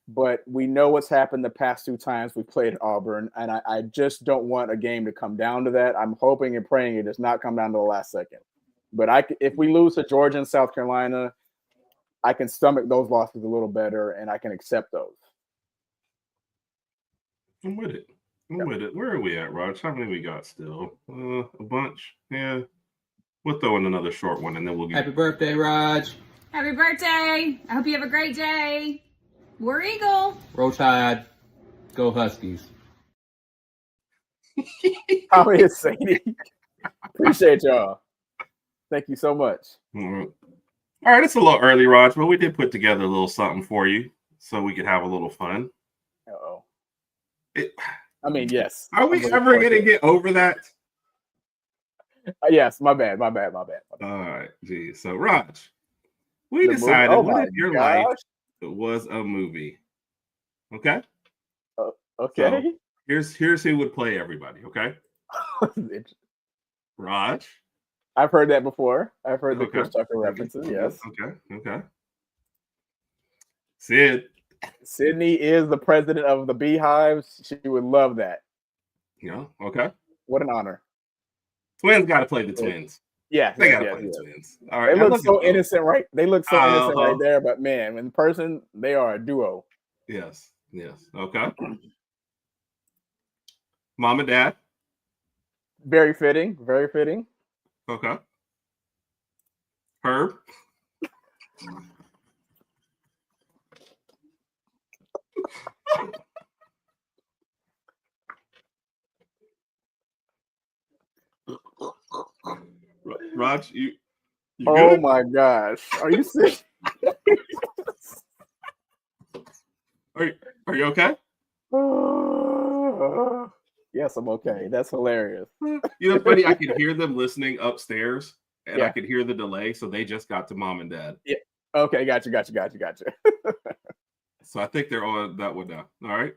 but we know what's happened the past 2 times we played Auburn, and I just don't want a game to come down to that. I'm hoping and praying it does not come down to the last second. But if we lose to Georgia and South Carolina, I can stomach those losses a little better, and I can accept those. I'm with it. Where are we at, Rodg? How many we got still? A bunch. Yeah. We'll throw in another short one, and then we'll get. Happy birthday, Rodg. Happy birthday. I hope you have a great day. War Eagle. Roll Tide. Go Huskies. How is Sadie? Appreciate y'all. Thank you so much. All right, it's a little early, Rodg, but we did put together a little something for you so we could have a little fun. Uh-oh. Yes. Are we ever going to get over that? Yes, my bad. All right, geez. So, Rodg, we decided what if your life was a movie? Okay? Okay. So here's who would play everybody, okay? Rodg. I've heard that before. I've heard the Chris Tucker references, yes. Okay. Sid. Sydney is the president of the Beehives. She would love that. Yeah, okay. What an honor. Twins got to play the twins. Yeah. They got to play the twins. All right. They look so innocent, right? They look so innocent right there, but man, in person, they are a duo. Yes. Okay. Mom and Dad. Very fitting. Okay. Herb. Rodg, you oh good? My gosh. Are you sick? Are you okay? Yes, I'm okay. That's hilarious. You know, it's funny. I could hear them listening upstairs, and I could hear the delay, so they just got to Mom and Dad. Yeah. Okay, gotcha. So I think they're on that one now. All right.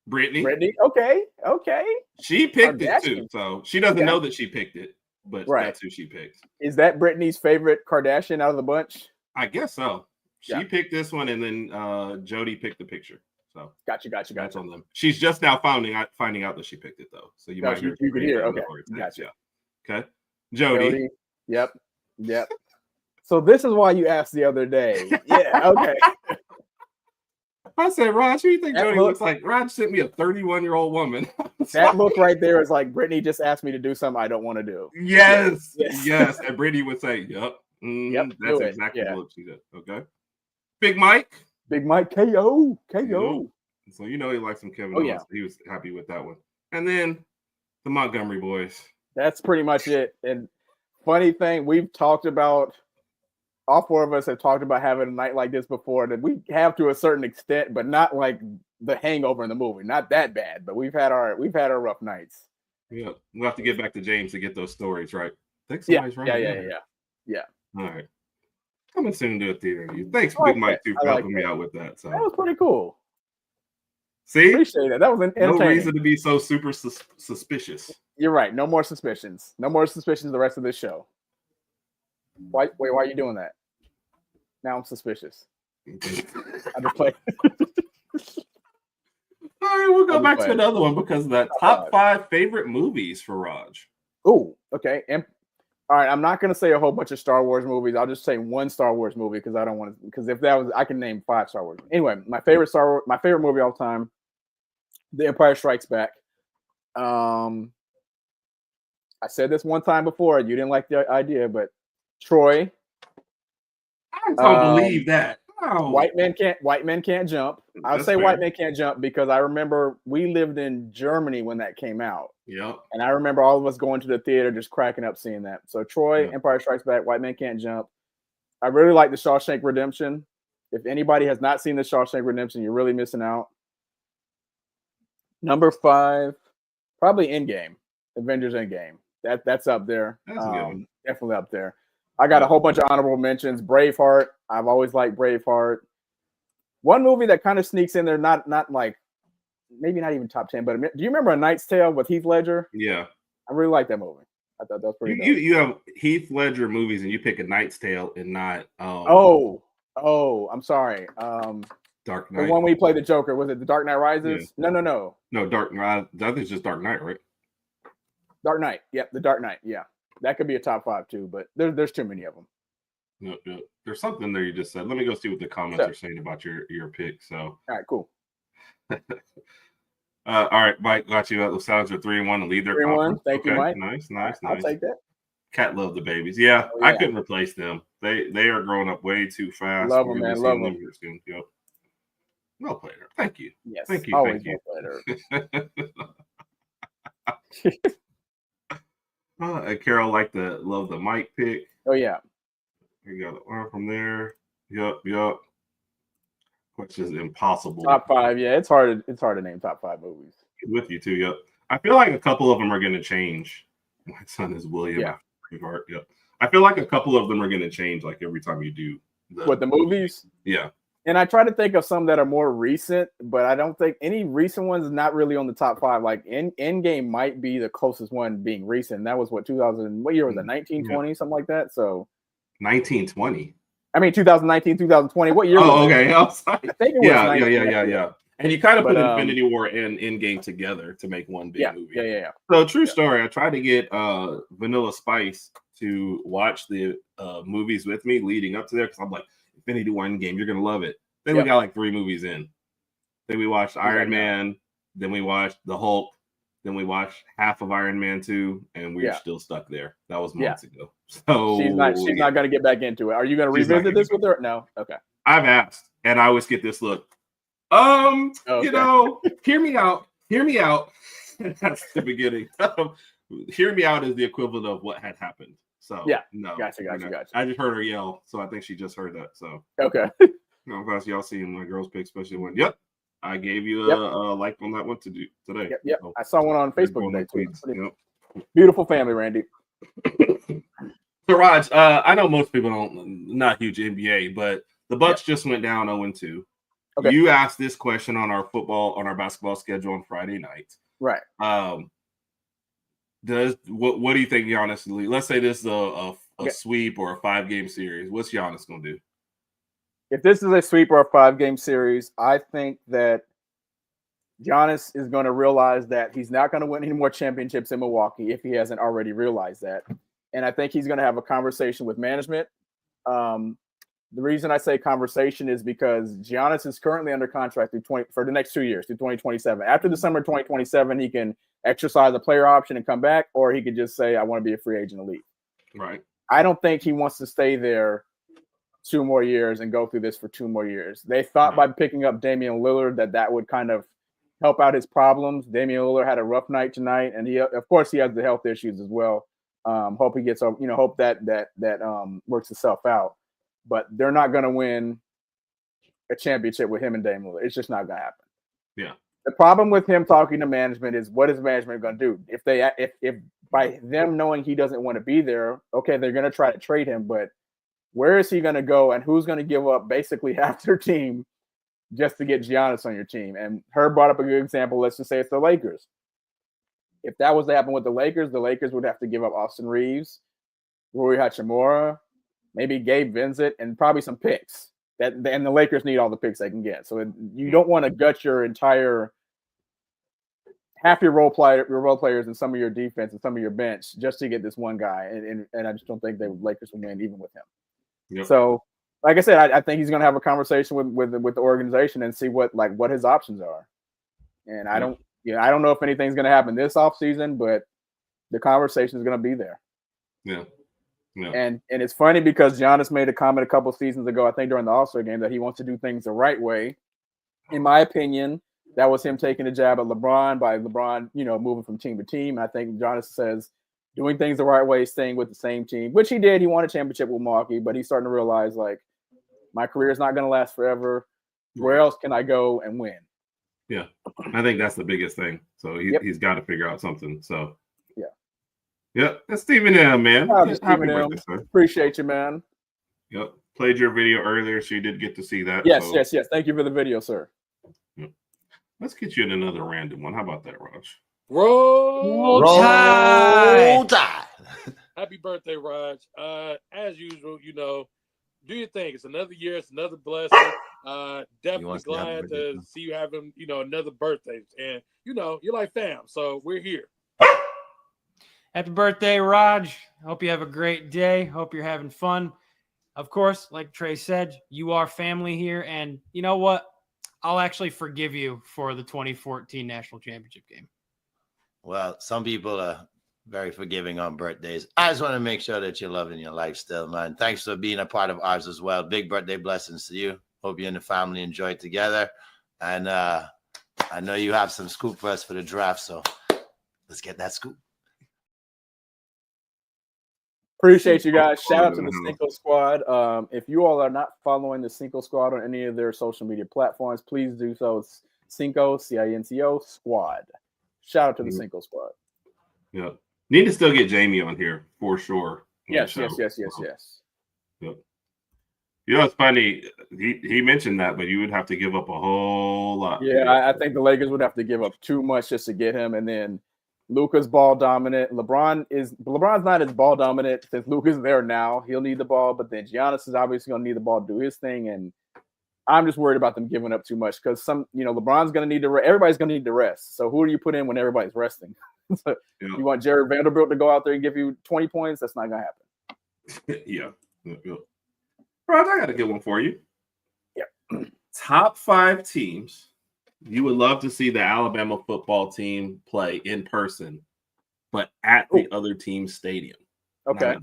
Brittany. Okay. She picked it too, so she doesn't know that she picked it, but that's who she picked. Is that Brittany's favorite Kardashian out of the bunch? I guess so. She picked this one, and then Jody picked the picture. So gotcha. That's on them. She's just now finding out that she picked it though. So you might hear. You could hear. Okay. Gotcha. Okay. Jody. Yep. So this is why you asked the other day. Yeah. Okay. I said, Rodg, who do you think Jody looks like? Rodg sent me a 31-year-old woman. That look right there is like Brittany just asked me to do something I don't want to do. Yes. And Brittany would say, "Yep, that's exactly what she did." Okay. Big Mike, KO. So you know he likes some Kevin Owens. So he was happy with that one. And then the Montgomery boys. That's pretty much it. And funny thing, we've talked about. All 4 of us have talked about having a night like this before, that we have to a certain extent, but not like the Hangover in the movie. Not that bad, but we've had our rough nights. Yeah, we'll have to get back to James to get those stories right. Yeah. All right, coming soon to a theater near you. Thanks, Big Mike, too, for helping me out with that. So that was pretty cool. See, appreciate that. That was entertaining. No reason to be so super suspicious. You're right. No more suspicions. No more suspicions the rest of this show. Why are you doing that? Now I'm suspicious. I just play. All right, we'll go back to another one because of that top 5 favorite movies for Raj. Oh, okay. And all right, I'm not gonna say a whole bunch of Star Wars movies. I'll just say one Star Wars movie because I don't want to. Because if that was, I can name 5 Star Wars. Anyway, my favorite movie of all time, The Empire Strikes Back. I said this one time before. You didn't like the idea, but Troy. I don't believe that. Oh. White men can't jump. I'll say White Men Can't Jump because I remember we lived in Germany when that came out. Yep. And I remember all of us going to the theater just cracking up seeing that. So Troy, Empire Strikes Back, White Men Can't Jump. I really like The Shawshank Redemption. If anybody has not seen The Shawshank Redemption, you're really missing out. Number 5, probably Endgame. Avengers Endgame. That's up there. That's good. Definitely up there. I got a whole bunch of honorable mentions. Braveheart. I've always liked Braveheart. One movie that kind of sneaks in there, not like maybe not even top 10, but do you remember A Knight's Tale with Heath Ledger? Yeah. I really like that movie. I thought that was pretty good. You have Heath Ledger movies and you pick A Knight's Tale and not I'm sorry. Dark Knight. The one we played the Joker. Was it The Dark Knight Rises? Yeah. No. No, Dark Knight. I think it's just Dark Knight, right? Dark Knight. Yep, The Dark Knight. Yeah. That could be a top 5 too, but there's too many of them. No. There's something there you just said. Let me go see what the comments are saying about your pick. So all right, cool. All right, Mike, got you. The Sounds are 3-1 to lead their 3-1. Thank you, Mike. Nice. I'll take that. Cat love the babies. Yeah, I couldn't replace them. They are growing up way too fast. Love them, man. Love them. Yep. Well played. Thank you. Yes. Thank you. Always Thank you. Carol liked love the Mike pick. Oh yeah. You got it from there. Yup. Which is impossible. Top 5. Yeah, it's hard to name top 5 movies. With you too. Yep. I feel like a couple of them are going to change. My son is William. Yeah. Yep. I feel like a couple of them are going to change like every time you do the movies. Yeah. And I try to think of some that are more recent, but I don't think any recent ones is not really on the top 5. Like Endgame might be the closest one being recent. That was what 2000. What year was it? 1920, something like that. So 1920. I mean 2019, 2020. What year? Oh, okay. I think it was. Yeah. And you kind of put Infinity War and Endgame together to make one big movie. Yeah. So true story. I tried to get Vanilla Spice to watch the movies with me leading up to there because I'm like, Infinity War Endgame, you're gonna love it. Then we got like 3 movies in. Then we watched Iron Man. Then we watched the Hulk. Then we watched half of Iron Man 2, and we're still stuck there. That was months ago. So she's not gonna get back into it. Are you gonna revisit this with her? No. Okay. I've asked, and I always get this look. You know, hear me out. That's the beginning. Hear me out is the equivalent of what had happened. So no, gotcha. I just heard her yell, so I think she just heard that. So okay. I'm glad y'all seeing my girls pick, especially when I gave you a like on that one today. Yep. So, I saw one on Facebook today too. Yep. Beautiful family, Randy. So Raj, I know most people not huge NBA, but the Bucks just went down 0-2. Okay. You asked this question on our basketball schedule on Friday night. Right. What do you think Giannis? Let's say this is a sweep or a 5-game series. What's Giannis going to do? If this is a sweep or a 5-game series, I think that Giannis is going to realize that he's not going to win any more championships in Milwaukee if he hasn't already realized that. And I think he's going to have a conversation with management. The reason I say conversation is because Giannis is currently under contract for the next 2 years, through 2027. After the summer of 2027, he can exercise a player option and come back, or he could just say, I want to be a free agent and leave. Right. I don't think he wants to stay there 2 more years and go through this for 2 more years. They thought by picking up Damian Lillard that would kind of help out his problems. Damian Lillard had a rough night tonight, and he has the health issues as well. Hope he gets over, hope that works itself out. But they're not going to win a championship with him and Damian Lillard. It's just not going to happen. Yeah. The problem with him talking to management is, what is management going to do? If by them knowing he doesn't want to be there, okay, they're going to try to trade him, but where is he going to go, and who's going to give up basically half their team just to get Giannis on your team. And Herb brought up a good example. Let's just say it's the Lakers. If that was to happen with the Lakers would have to give up Austin Reeves, Rui Hachimura, maybe Gabe Vincent, and probably some picks. And the Lakers need all the picks they can get. So you don't want to gut your entire half your role players and some of your defense and some of your bench just to get this one guy. And I just don't think the Lakers will win even with him. Yep. So, like I said, I think he's going to have a conversation with the organization and see what his options are. And I don't know if anything's going to happen this offseason, but the conversation is going to be there. Yeah. Yeah. And it's funny because Giannis made a comment a couple seasons ago, I think during the All-Star game, that he wants to do things the right way. In my opinion, that was him taking a jab at LeBron by LeBron, moving from team to team. And I think Giannis says doing things the right way, staying with the same team, which he did. He won a championship with Milwaukee, but he's starting to realize, like, my career is not going to last forever. Where else can I go and win? Yeah, I think that's the biggest thing. So he's got to figure out something. So yeah, that's Stephen M, man. Stephen M. Appreciate you, man. Yep, played your video earlier, so you did get to see that. Yes. Thank you for the video, sir. Yep. Let's get you in another random one. How about that, Raj? Roll Tide. Happy birthday, Raj. As usual, do your thing. It's another year. It's another blessing. Definitely glad to see you having, another birthday. And, you're like fam. So we're here. Happy birthday, Rodg. Hope you have a great day. Hope you're having fun. Of course, like Trey said, you are family here. And you know what? I'll actually forgive you for the 2014 National Championship game. Well, some people are very forgiving on birthdays. I just want to make sure that you're loving your life still, man. Thanks for being a part of ours as well. Big birthday blessings to you. Hope you and the family enjoy it together. And I know you have some scoop for us for the draft, so let's get that scoop. Appreciate you guys. Shout out to the Cinco Squad. If you all are not following the Cinco Squad on any of their social media platforms, please do so. It's Cinco, CINCO Squad. Shout out to the Cinco Squad. Yeah. Need to still get Jamie on here for sure. Yes. Yep. It's funny. He mentioned that, but you would have to give up a whole lot. Yeah, I think the Lakers would have to give up too much just to get him. And then Luka's ball dominant. LeBron's not as ball dominant since Luka's there now. He'll need the ball, but then Giannis is obviously going to need the ball to do his thing. And I'm just worried about them giving up too much because LeBron's going to need to rest. Everybody's going to need to rest. So who do you put in when everybody's resting? So you want Jared Vanderbilt to go out there and give you 20 points? That's not going to happen. Yeah. Rod, I got a good one for you. Yeah. Top 5 teams you would love to see the Alabama football team play in person, but at the other team's stadium. Okay.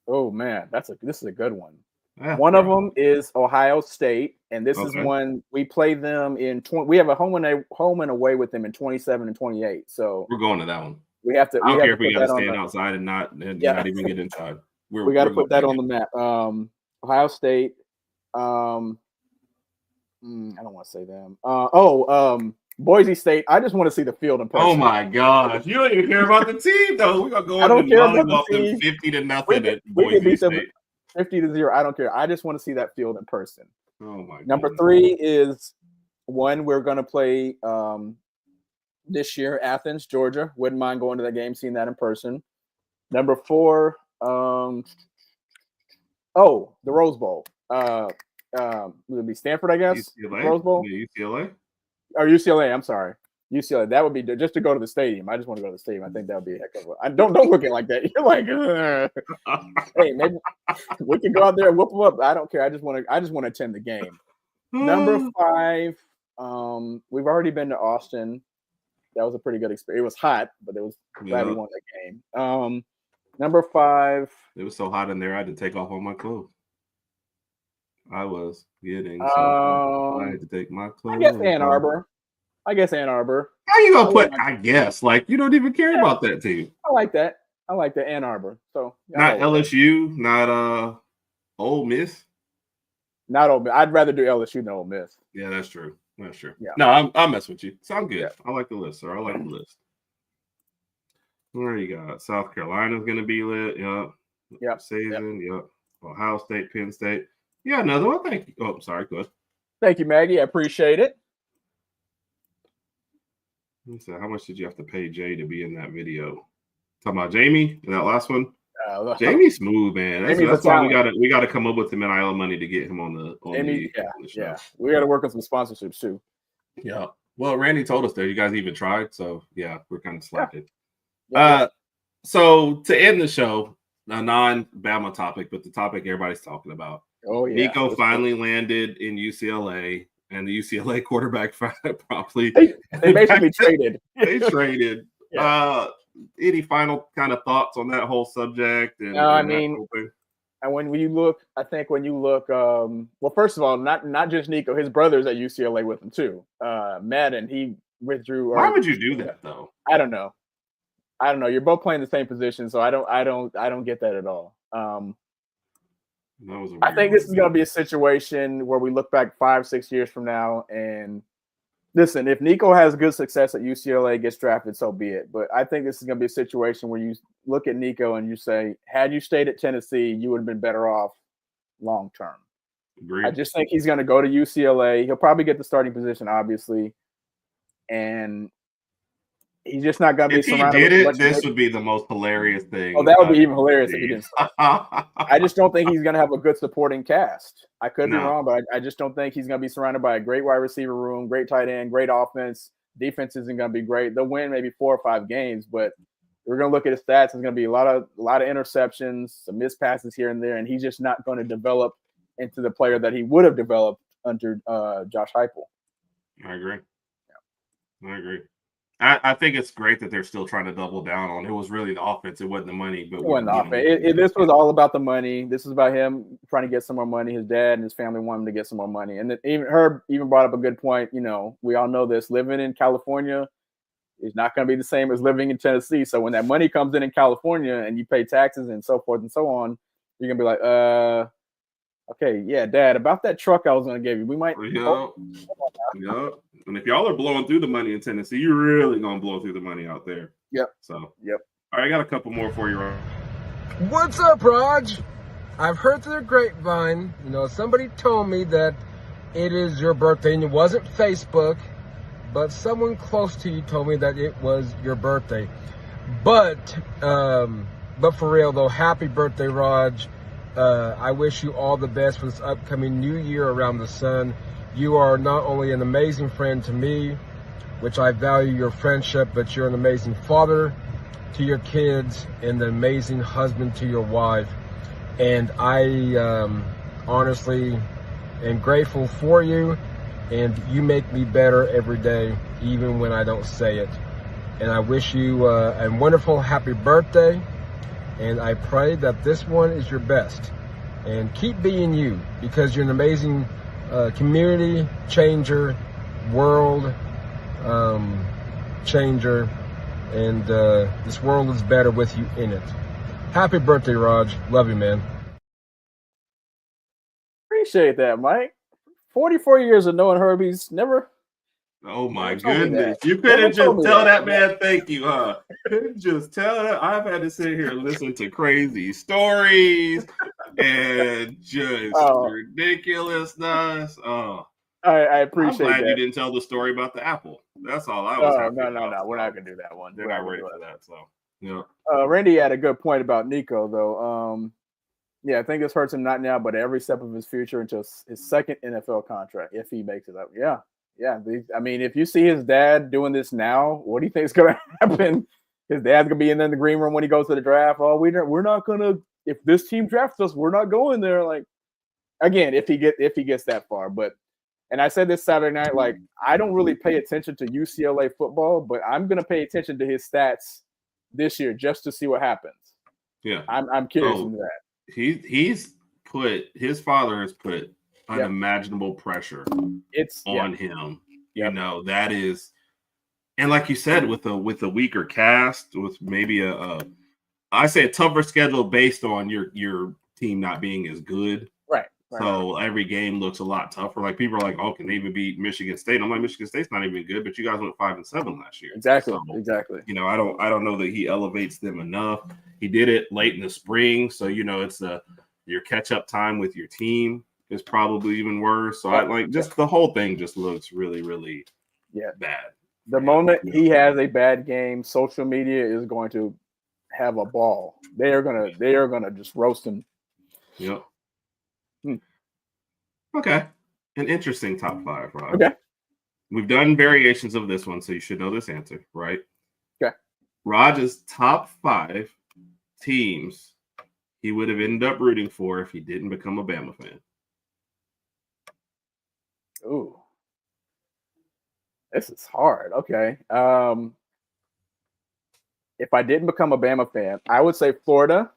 Oh man, this is a good one. Yeah, one of them is Ohio State, and this is one we play them in. We have a home and away with them in 27 and 28. So we're going to that one. We have to. I don't care if we got to stand outside and not even get inside. We got to put that on the map. Ohio State. I don't want to say them. Boise State. I just want to see the field in person. Oh my gosh, you don't even care about the team though. We're gonna go. I don't care about the team. 50-0 at Boise State. 50-0. I don't care. I just want to see that field in person. Oh my. Number 3 is one we're gonna play this year, Athens, Georgia. Wouldn't mind going to that game, seeing that in person. Number 4, the Rose Bowl. Would be Stanford, I guess. UCLA? Rose Bowl. UCLA. Or UCLA. I'm sorry, UCLA. That would be just to go to the stadium. I just want to go to the stadium. I think that would be a heck of a. I don't look at it like that. You're like, hey, maybe we can go out there and whoop them up. I don't care. I just want to attend the game. Number 5. We've already been to Austin. That was a pretty good experience. It was hot, but it was glad we won that game. Number 5. It was so hot in there, I had to take off all my clothes. I was getting I had to take my clothes. I guess Ann Arbor. How you gonna put? I guess like you don't even care about that team. I like that. Ann Arbor. So not LSU, not Ole Miss. Not Ole Miss. I'd rather do LSU than Ole Miss. Yeah, that's true. Yeah. No, I'm messing with you. Sound good. Yeah. I like the list, sir. I like the list. Where you got? South Carolina's gonna be lit. Yep. Season. Yep. Ohio State, Penn State. Yeah, another one. Thank you. Oh, sorry. Go ahead. Thank you, Maggie. I appreciate it. So how much did you have to pay Jay to be in that video? Talking about Jamie in that last one. Jamie's smooth, man. That's why we gotta come up with the NIL money to get him on the show. Yeah. We got to work on some sponsorships too. Yeah. Well, Randy told us there. You guys even tried, so yeah, we're kind of slacking. Yeah. So to end the show, a non-Bama topic, but the topic everybody's talking about. Oh yeah. Nico finally landed in UCLA, and the UCLA quarterback promptly. They basically traded. They traded. Yeah. Any final kind of thoughts on that whole subject? And when you look, well, first of all, not just Nico, his brother's at UCLA with him too. Madden, he withdrew. Why would you do that though? I don't know. You're both playing the same position, so I don't get that at all. I think this is going to be a situation where we look back 5-6 years from now and listen, if Nico has good success at UCLA, gets drafted, so be it. But I think this is going to be a situation where you look at Nico and you say, had you stayed at Tennessee, you would have been better off long term. Agreed. I just think he's going to go to UCLA. He'll probably get the starting position, obviously. And he's just not going to be surrounded with much. This would be the most hilarious thing. Oh, that would be even hilarious if he didn't start. I just don't think he's going to have a good supporting cast. I could be wrong, but I just don't think he's going to be surrounded by a great wide receiver room, great tight end, great offense. Defense isn't going to be great. They'll win maybe 4 or 5 games, but we're going to look at his stats. It's going to be a lot of interceptions, some missed passes here and there, and he's just not going to develop into the player that he would have developed under Josh Heupel. I agree. Yeah. I agree. I think it's great that they're still trying to double down on. It was really the offense. It wasn't the money. But it wasn't the offense. This was all about the money. This was about him trying to get some more money. His dad and his family wanted him to get some more money. And then even Herb even brought up a good point. You know, we all know this. Living in California is not going to be the same as living in Tennessee. So when that money comes in California and you pay taxes and so forth and so on, you're going to be like, okay, yeah, Dad, about that truck I was going to give you. We might. Yeah. And if y'all are blowing through the money in Tennessee, you're really going to blow through the money out there. Yep. So, yep. All right, I got a couple more for you, Ron. What's up, Rodg? I've heard through the grapevine, somebody told me that it is your birthday, and it wasn't Facebook, but someone close to you told me that it was your birthday. But for real, though, happy birthday, Rodg. I wish you all the best for this upcoming new year around the sun. You are not only an amazing friend to me, which I value your friendship, but you're an amazing father to your kids and an amazing husband to your wife. And I honestly am grateful for you, and you make me better every day, even when I don't say it. And I wish you a wonderful happy birthday, and I pray that this one is your best. And keep being you, because you're an amazing community changer, world changer, and this world is better with you in it. Happy birthday, Rodg. Love you, man. Appreciate that, Mike. 44 years of knowing Herbie's never. Oh my goodness. You couldn't just tell that man thank you, huh? Just tell him. I've had to sit here and listen to crazy stories and just ridiculousness. Oh, I appreciate I'm glad that. you didn't tell the story about the apple. That's all I was. No. We're not gonna do that one. They're not ready for that. So, yeah. Randy had a good point about Nico, though. Yeah, I think this hurts him not now, but every step of his future until his second NFL contract, if he makes it up. Yeah. I mean, if you see his dad doing this now, what do you think is going to happen? His dad's going to be in the green room when he goes to the draft. Oh, we're not going to. If this team drafts us, we're not going there. Like, again, if he gets that far. But, and I said this Saturday night, like, I don't really pay attention to UCLA football, but I'm going to pay attention to his stats this year just to see what happens. Yeah, I'm curious into that. His father has put unimaginable pressure on him. Yep. That is, and like you said, with a weaker cast, with maybe a tougher schedule based on your team not being as good. Right. So every game looks a lot tougher. Like people are like, oh, can they even beat Michigan State? I'm like, Michigan State's not even good, but you guys went 5-7 last year. Exactly. So, exactly. I don't know that he elevates them enough. He did it late in the spring, so it's your catch up time with your team. is probably even worse. So I like just the whole thing just looks really, really bad. The moment he has a bad game, social media is going to have a ball. They are gonna just roast him. Yep. Okay. An interesting top 5, Rob. Okay. We've done variations of this one, so you should know this answer, right? Okay. Rodg's top 5 teams he would have ended up rooting for if he didn't become a Bama fan. Ooh. This is hard. Okay. If I didn't become a Bama fan, I would say Florida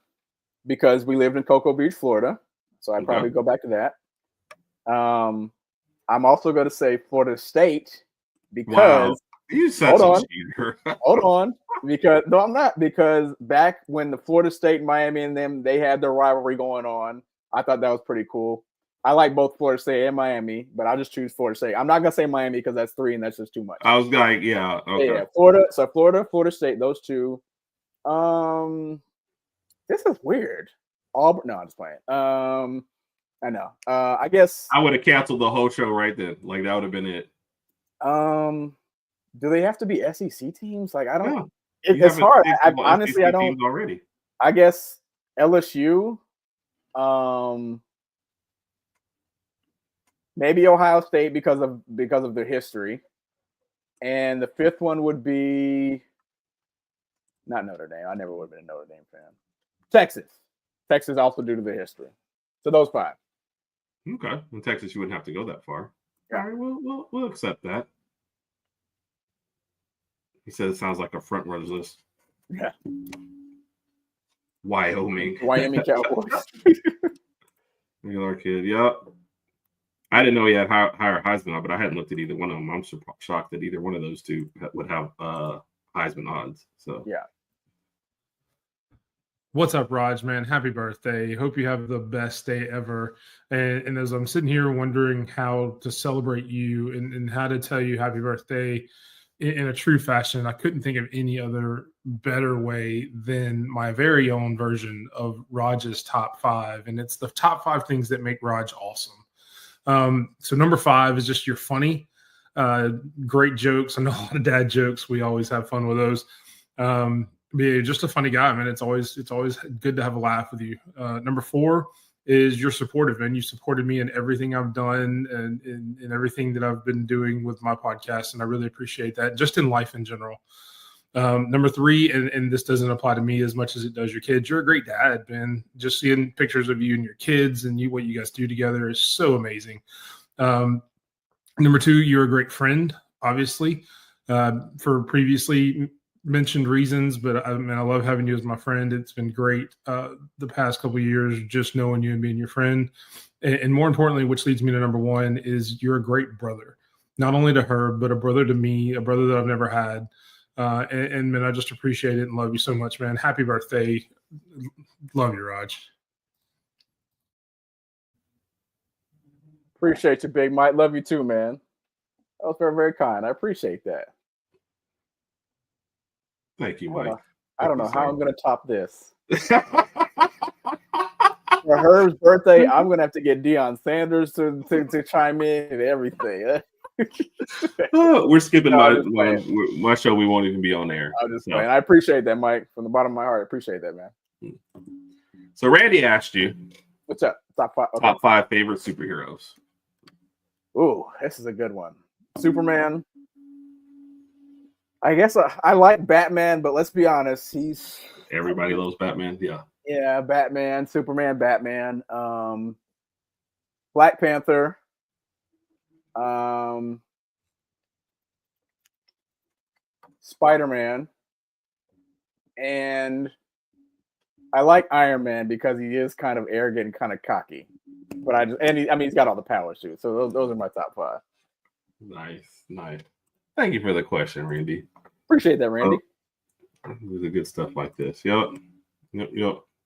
because we lived in Cocoa Beach, Florida. So I'd probably go back to that. I'm also going to say Florida State because you such a cheater. Hold on. Because no, I'm not. Because back when the Florida State, Miami, and them, they had their rivalry going on, I thought that was pretty cool. I like both Florida State and Miami, but I'll just choose Florida State. I'm not gonna say Miami because that's 3 and that's just too much. I was like, okay. Florida. So Florida State, those two. This is weird. Auburn. No, I'm just playing. I know. I guess I would have canceled the whole show right then. Like that would have been it. Do they have to be SEC teams? Like I don't. Yeah. It's hard. Honestly, I don't. Teams already. I guess LSU. Maybe Ohio State because of their history, and the 5th one would be not Notre Dame. I never would have been a Notre Dame fan. Texas also due to their history. So those 5. Okay, in Texas you wouldn't have to go that far. All right, we'll accept that. He said it sounds like a front runners list. Yeah. Wyoming Cowboys. Regular kid. Yep. I didn't know he had higher Heisman, but I hadn't looked at either one of them. I'm shocked that either one of those two would have Heisman odds. So yeah. What's up, Rodg, man? Happy birthday. Hope you have the best day ever. And as I'm sitting here wondering how to celebrate you and how to tell you happy birthday in a true fashion, I couldn't think of any other better way than my very own version of Rodg's top 5. And it's the top 5 things that make Rodg awesome. So number 5 is just you're funny. Great jokes. I know a lot of dad jokes. We always have fun with those. But you're just a funny guy, man. It's always good to have a laugh with you. Number 4 is you're supportive, man. You supported me in everything I've done and in everything that I've been doing with my podcast. And I really appreciate that just in life in general. Number 3, and this doesn't apply to me as much as it does your kids. You're a great dad, man. Just seeing pictures of you and your kids and what you guys do together is so amazing. Number 2, you're a great friend, obviously, for previously mentioned reasons, but I love having you as my friend. It's been great the past couple of years, just knowing you and being your friend. And more importantly, which leads me to number 1, is you're a great brother, not only to her, but a brother to me, a brother that I've never had. And man, I just appreciate it and love you so much, man. Happy birthday. Love you, Rodg. Appreciate you, Big Mike. Love you too, man. That was very, very kind. I appreciate that. Thank you, Mike. I don't know how I'm going to top this. For Herb's birthday, I'm going to have to get Deion Sanders to chime in and everything. We're skipping my show. We won't even be on air. I'm just playing. I appreciate that, Mike. From the bottom of my heart, I appreciate that, man. So Randy asked you, what's up? Top 5. Okay. Top 5 favorite superheroes. Ooh, this is a good one. Superman. I guess I like Batman, but let's be honest, everybody loves Batman. Yeah. Yeah, Batman, Superman, Batman, Black Panther, Spider-Man, and I like Iron Man because he is kind of arrogant and kind of cocky. But he's got all the powers too. So those are my top 5. Nice. Thank you for the question, Randy. Appreciate that, Randy. The good stuff like this. Yep.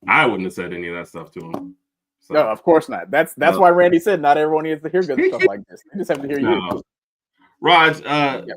I wouldn't have said any of that stuff to him. So. No, of course not. That's why Randy said not everyone needs to hear good stuff like this. They just have to hear you. Rodg,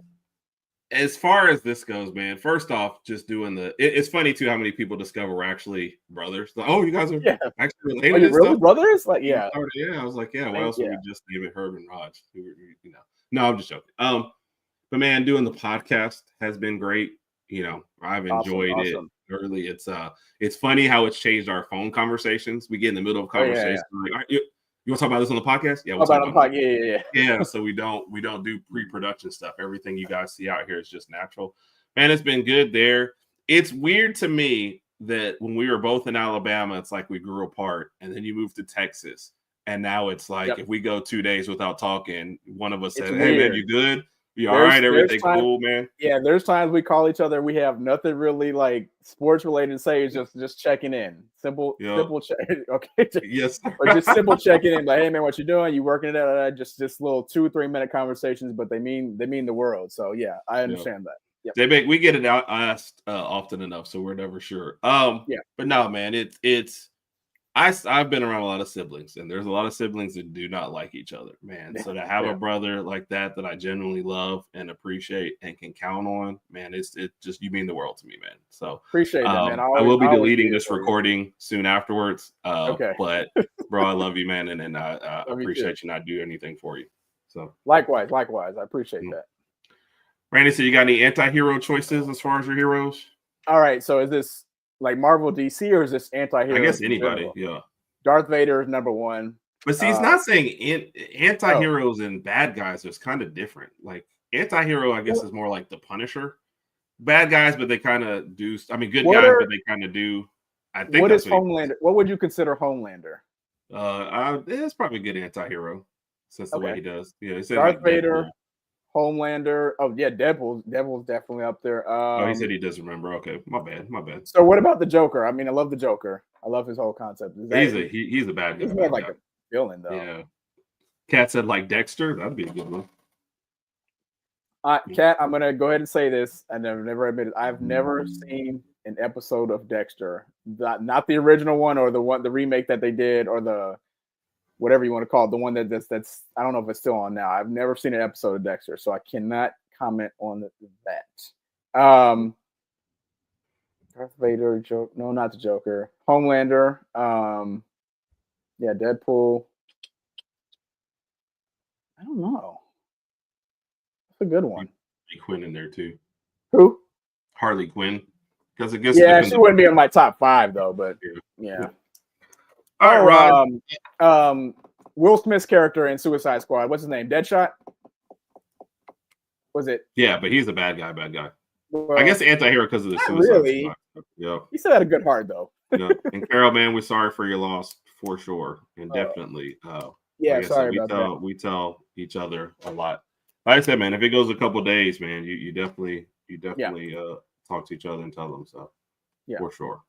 as far as this goes, man, first off, just doing it's funny too how many people discover we're actually brothers. Like, oh, you guys are actually related. Are you and really stuff? brothers? Like, yeah. Yeah, I was like, yeah. Why else would we just name it HerbnRodg? You know, no, I'm just joking. But man, doing the podcast has been great. You know, I've enjoyed it. Early, it's funny how it's changed our phone conversations. We get in the middle of conversations. Like, you want to talk about this on the podcast? Yeah, we'll talk about it. Yeah. So we don't do pre-production stuff. Everything you guys see out here is just natural. Man, it's been good there. It's weird to me that when we were both in Alabama, it's like we grew apart, and then you moved to Texas, and now it's like if we go 2 days without talking, one of us said, "Hey man, you good? You all right? Everything cool, man?" Yeah, there's times we call each other. We have nothing really like sports related to say. It's just checking in. Simple check. Okay. Yes. Or just simple checking in. Like, hey man, what you doing? You working it out? Just little 2-3 minute conversations, but they mean the world. So yeah, I understand that. Yep. We get it asked often enough, so we're never sure. But no, man, I've been around a lot of siblings, and there's a lot of siblings that do not like each other, man. So to have a brother like that I genuinely love and appreciate and can count on, man, it just, you mean the world to me, man. So appreciate that, man. I will be deleting this recording soon afterwards. But bro, I love you, man, and I appreciate you not do anything for you. So likewise, I appreciate that. Randy, so you got any anti-hero choices as far as your heroes? All right, so is this like Marvel, DC, or is this anti-hero? I guess anybody, yeah. Darth Vader is number one. But see, he's not saying anti-heroes and bad guys is kind of different. Like anti-hero, I guess, is more like the Punisher. Bad guys, but they kind of do. I mean, good guys, but they kind of do. I think. What is Homelander? What would you consider Homelander? It's probably a good anti-hero since the way he does. Yeah, Darth Vader. Homelander. Oh yeah, Deadpool's definitely up there. He said he doesn't remember. Okay, my bad. So what about the Joker? I mean, I love the Joker. I love his whole concept. He's a bad guy. He's more like a villain, though. Yeah. Kat said like Dexter. That'd be a good one. Kat, I'm gonna go ahead and say this. I never admitted. I've never seen an episode of Dexter. Not the original one or the remake that they did, or the whatever you want to call it, the one that's I don't know if it's still on now. I've never seen an episode of Dexter, so I cannot comment on that. Darth Vader, no, not the Joker. Homelander, Deadpool. I don't know. That's a good one. Harley Quinn in there too. Who? Harley Quinn. Because I guess she wouldn't be in my top 5 though, but yeah. All right, Rod. Will Smith's character in Suicide Squad. What's his name? Deadshot? Was it? Yeah, but he's a bad guy. Well, I guess anti-hero because of the Suicide really. Squad. Yeah. He still had a good heart though. Yeah. And Carol, man, we're sorry for your loss for sure. And definitely. Sorry about that. We tell each other a lot. Like I said, man, if it goes a couple days, man, you definitely talk to each other and tell them so. Yeah. For sure.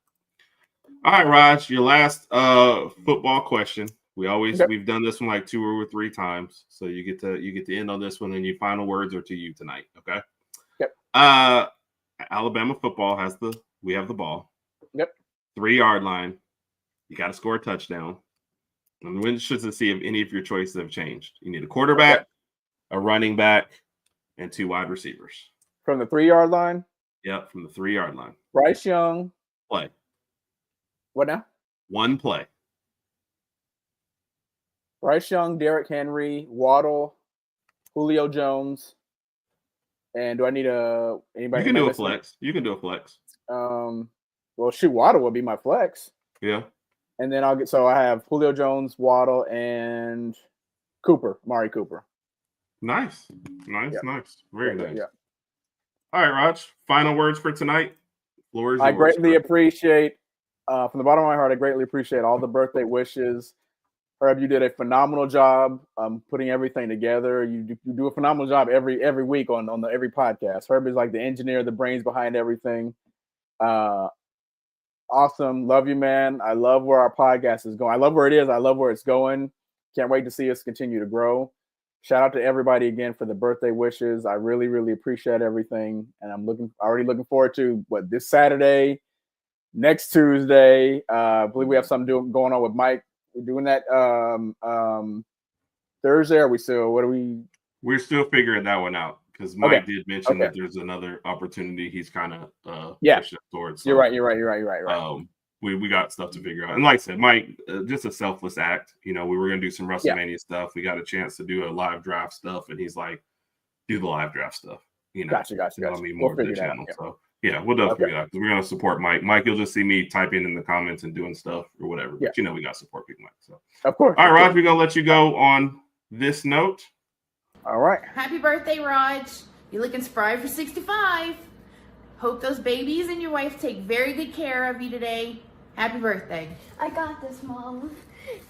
All right, Raj, your last football question. We've done this one like 2 or 3 times, so you get to end on this one, and your final words are to you tonight. Okay. Yep. Alabama football we have the ball. Yep. 3-yard line. You got to score a touchdown. And we're interested to see if any of your choices have changed. You need a quarterback, a running back, and 2 wide receivers. From the 3-yard line? Yep, from the 3-yard line. Bryce Young. Play. What now? 1 play. Bryce Young, Derrick Henry, Waddle, Julio Jones, and do I need anybody? You can do a flex. Well, shoot, Waddle will be my flex. Yeah. And then I have Julio Jones, Waddle, and Mari Cooper. Nice. Very nice. Yeah. All right, Raj. Final words for tonight. Floor is yours. I greatly appreciate, from the bottom of my heart, I greatly appreciate all the birthday wishes. Herb, you did a phenomenal job putting everything together. You do a phenomenal job every week on every podcast. Herb is like the engineer, the brains behind everything. Awesome. Love you, man. I love where our podcast is going. I love where it is. I love where it's going. Can't wait to see us continue to grow. Shout out to everybody again for the birthday wishes. I really, really appreciate everything. And I'm already looking forward to this Saturday, next Tuesday. I believe we have something going on with Mike. We're doing that Thursday. Are we still? We're still figuring that one out. because Mike did mention that there's another opportunity he's kind of pushing towards. So, You're right. We got stuff to figure out. And like I said, Mike, just a selfless act. We were going to do some WrestleMania stuff. We got a chance to do a live draft stuff. And he's like, do the live draft stuff. Gotcha. I mean, more of the channel. So, we'll definitely figure it out because we're going to support Mike. Mike, you'll just see me typing in the comments and doing stuff or whatever. But, we got to support Big Mike. So, of course. All right, Rog, we're going to let you go on this note. All right. Happy birthday, Rog. You're looking spry for 65. Hope those babies and your wife take very good care of you today. Happy birthday. I got this, Mom.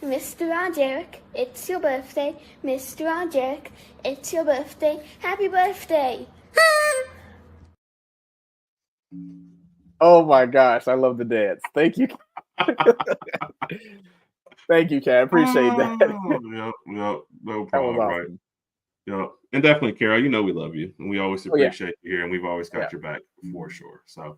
Mr. Roderick, it's your birthday. Mr. Roderick, it's your birthday. Happy birthday. Oh my gosh, I love the dance. Thank you. Thank you, Kat. Appreciate that. No problem. Right. Yeah, and definitely, Carol, we love you, and we always appreciate you here, and we've always got your back for sure. So,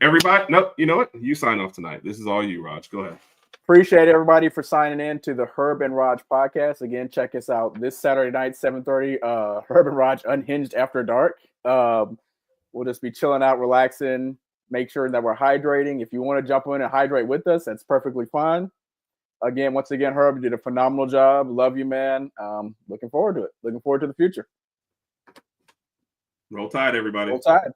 everybody, you know what? You sign off tonight. This is all you, Rog. Go ahead. Appreciate everybody for signing in to the Herb and Rodg podcast. Again, check us out this Saturday night, 7:30. Herb and Rodg Unhinged After Dark. We'll just be chilling out, relaxing. Make sure that we're hydrating. If you want to jump in and hydrate with us, that's perfectly fine. Again, once again, Herb, you did a phenomenal job. Love you, man. Looking forward to it. Looking forward to the future. Roll Tide, everybody. Roll Tide.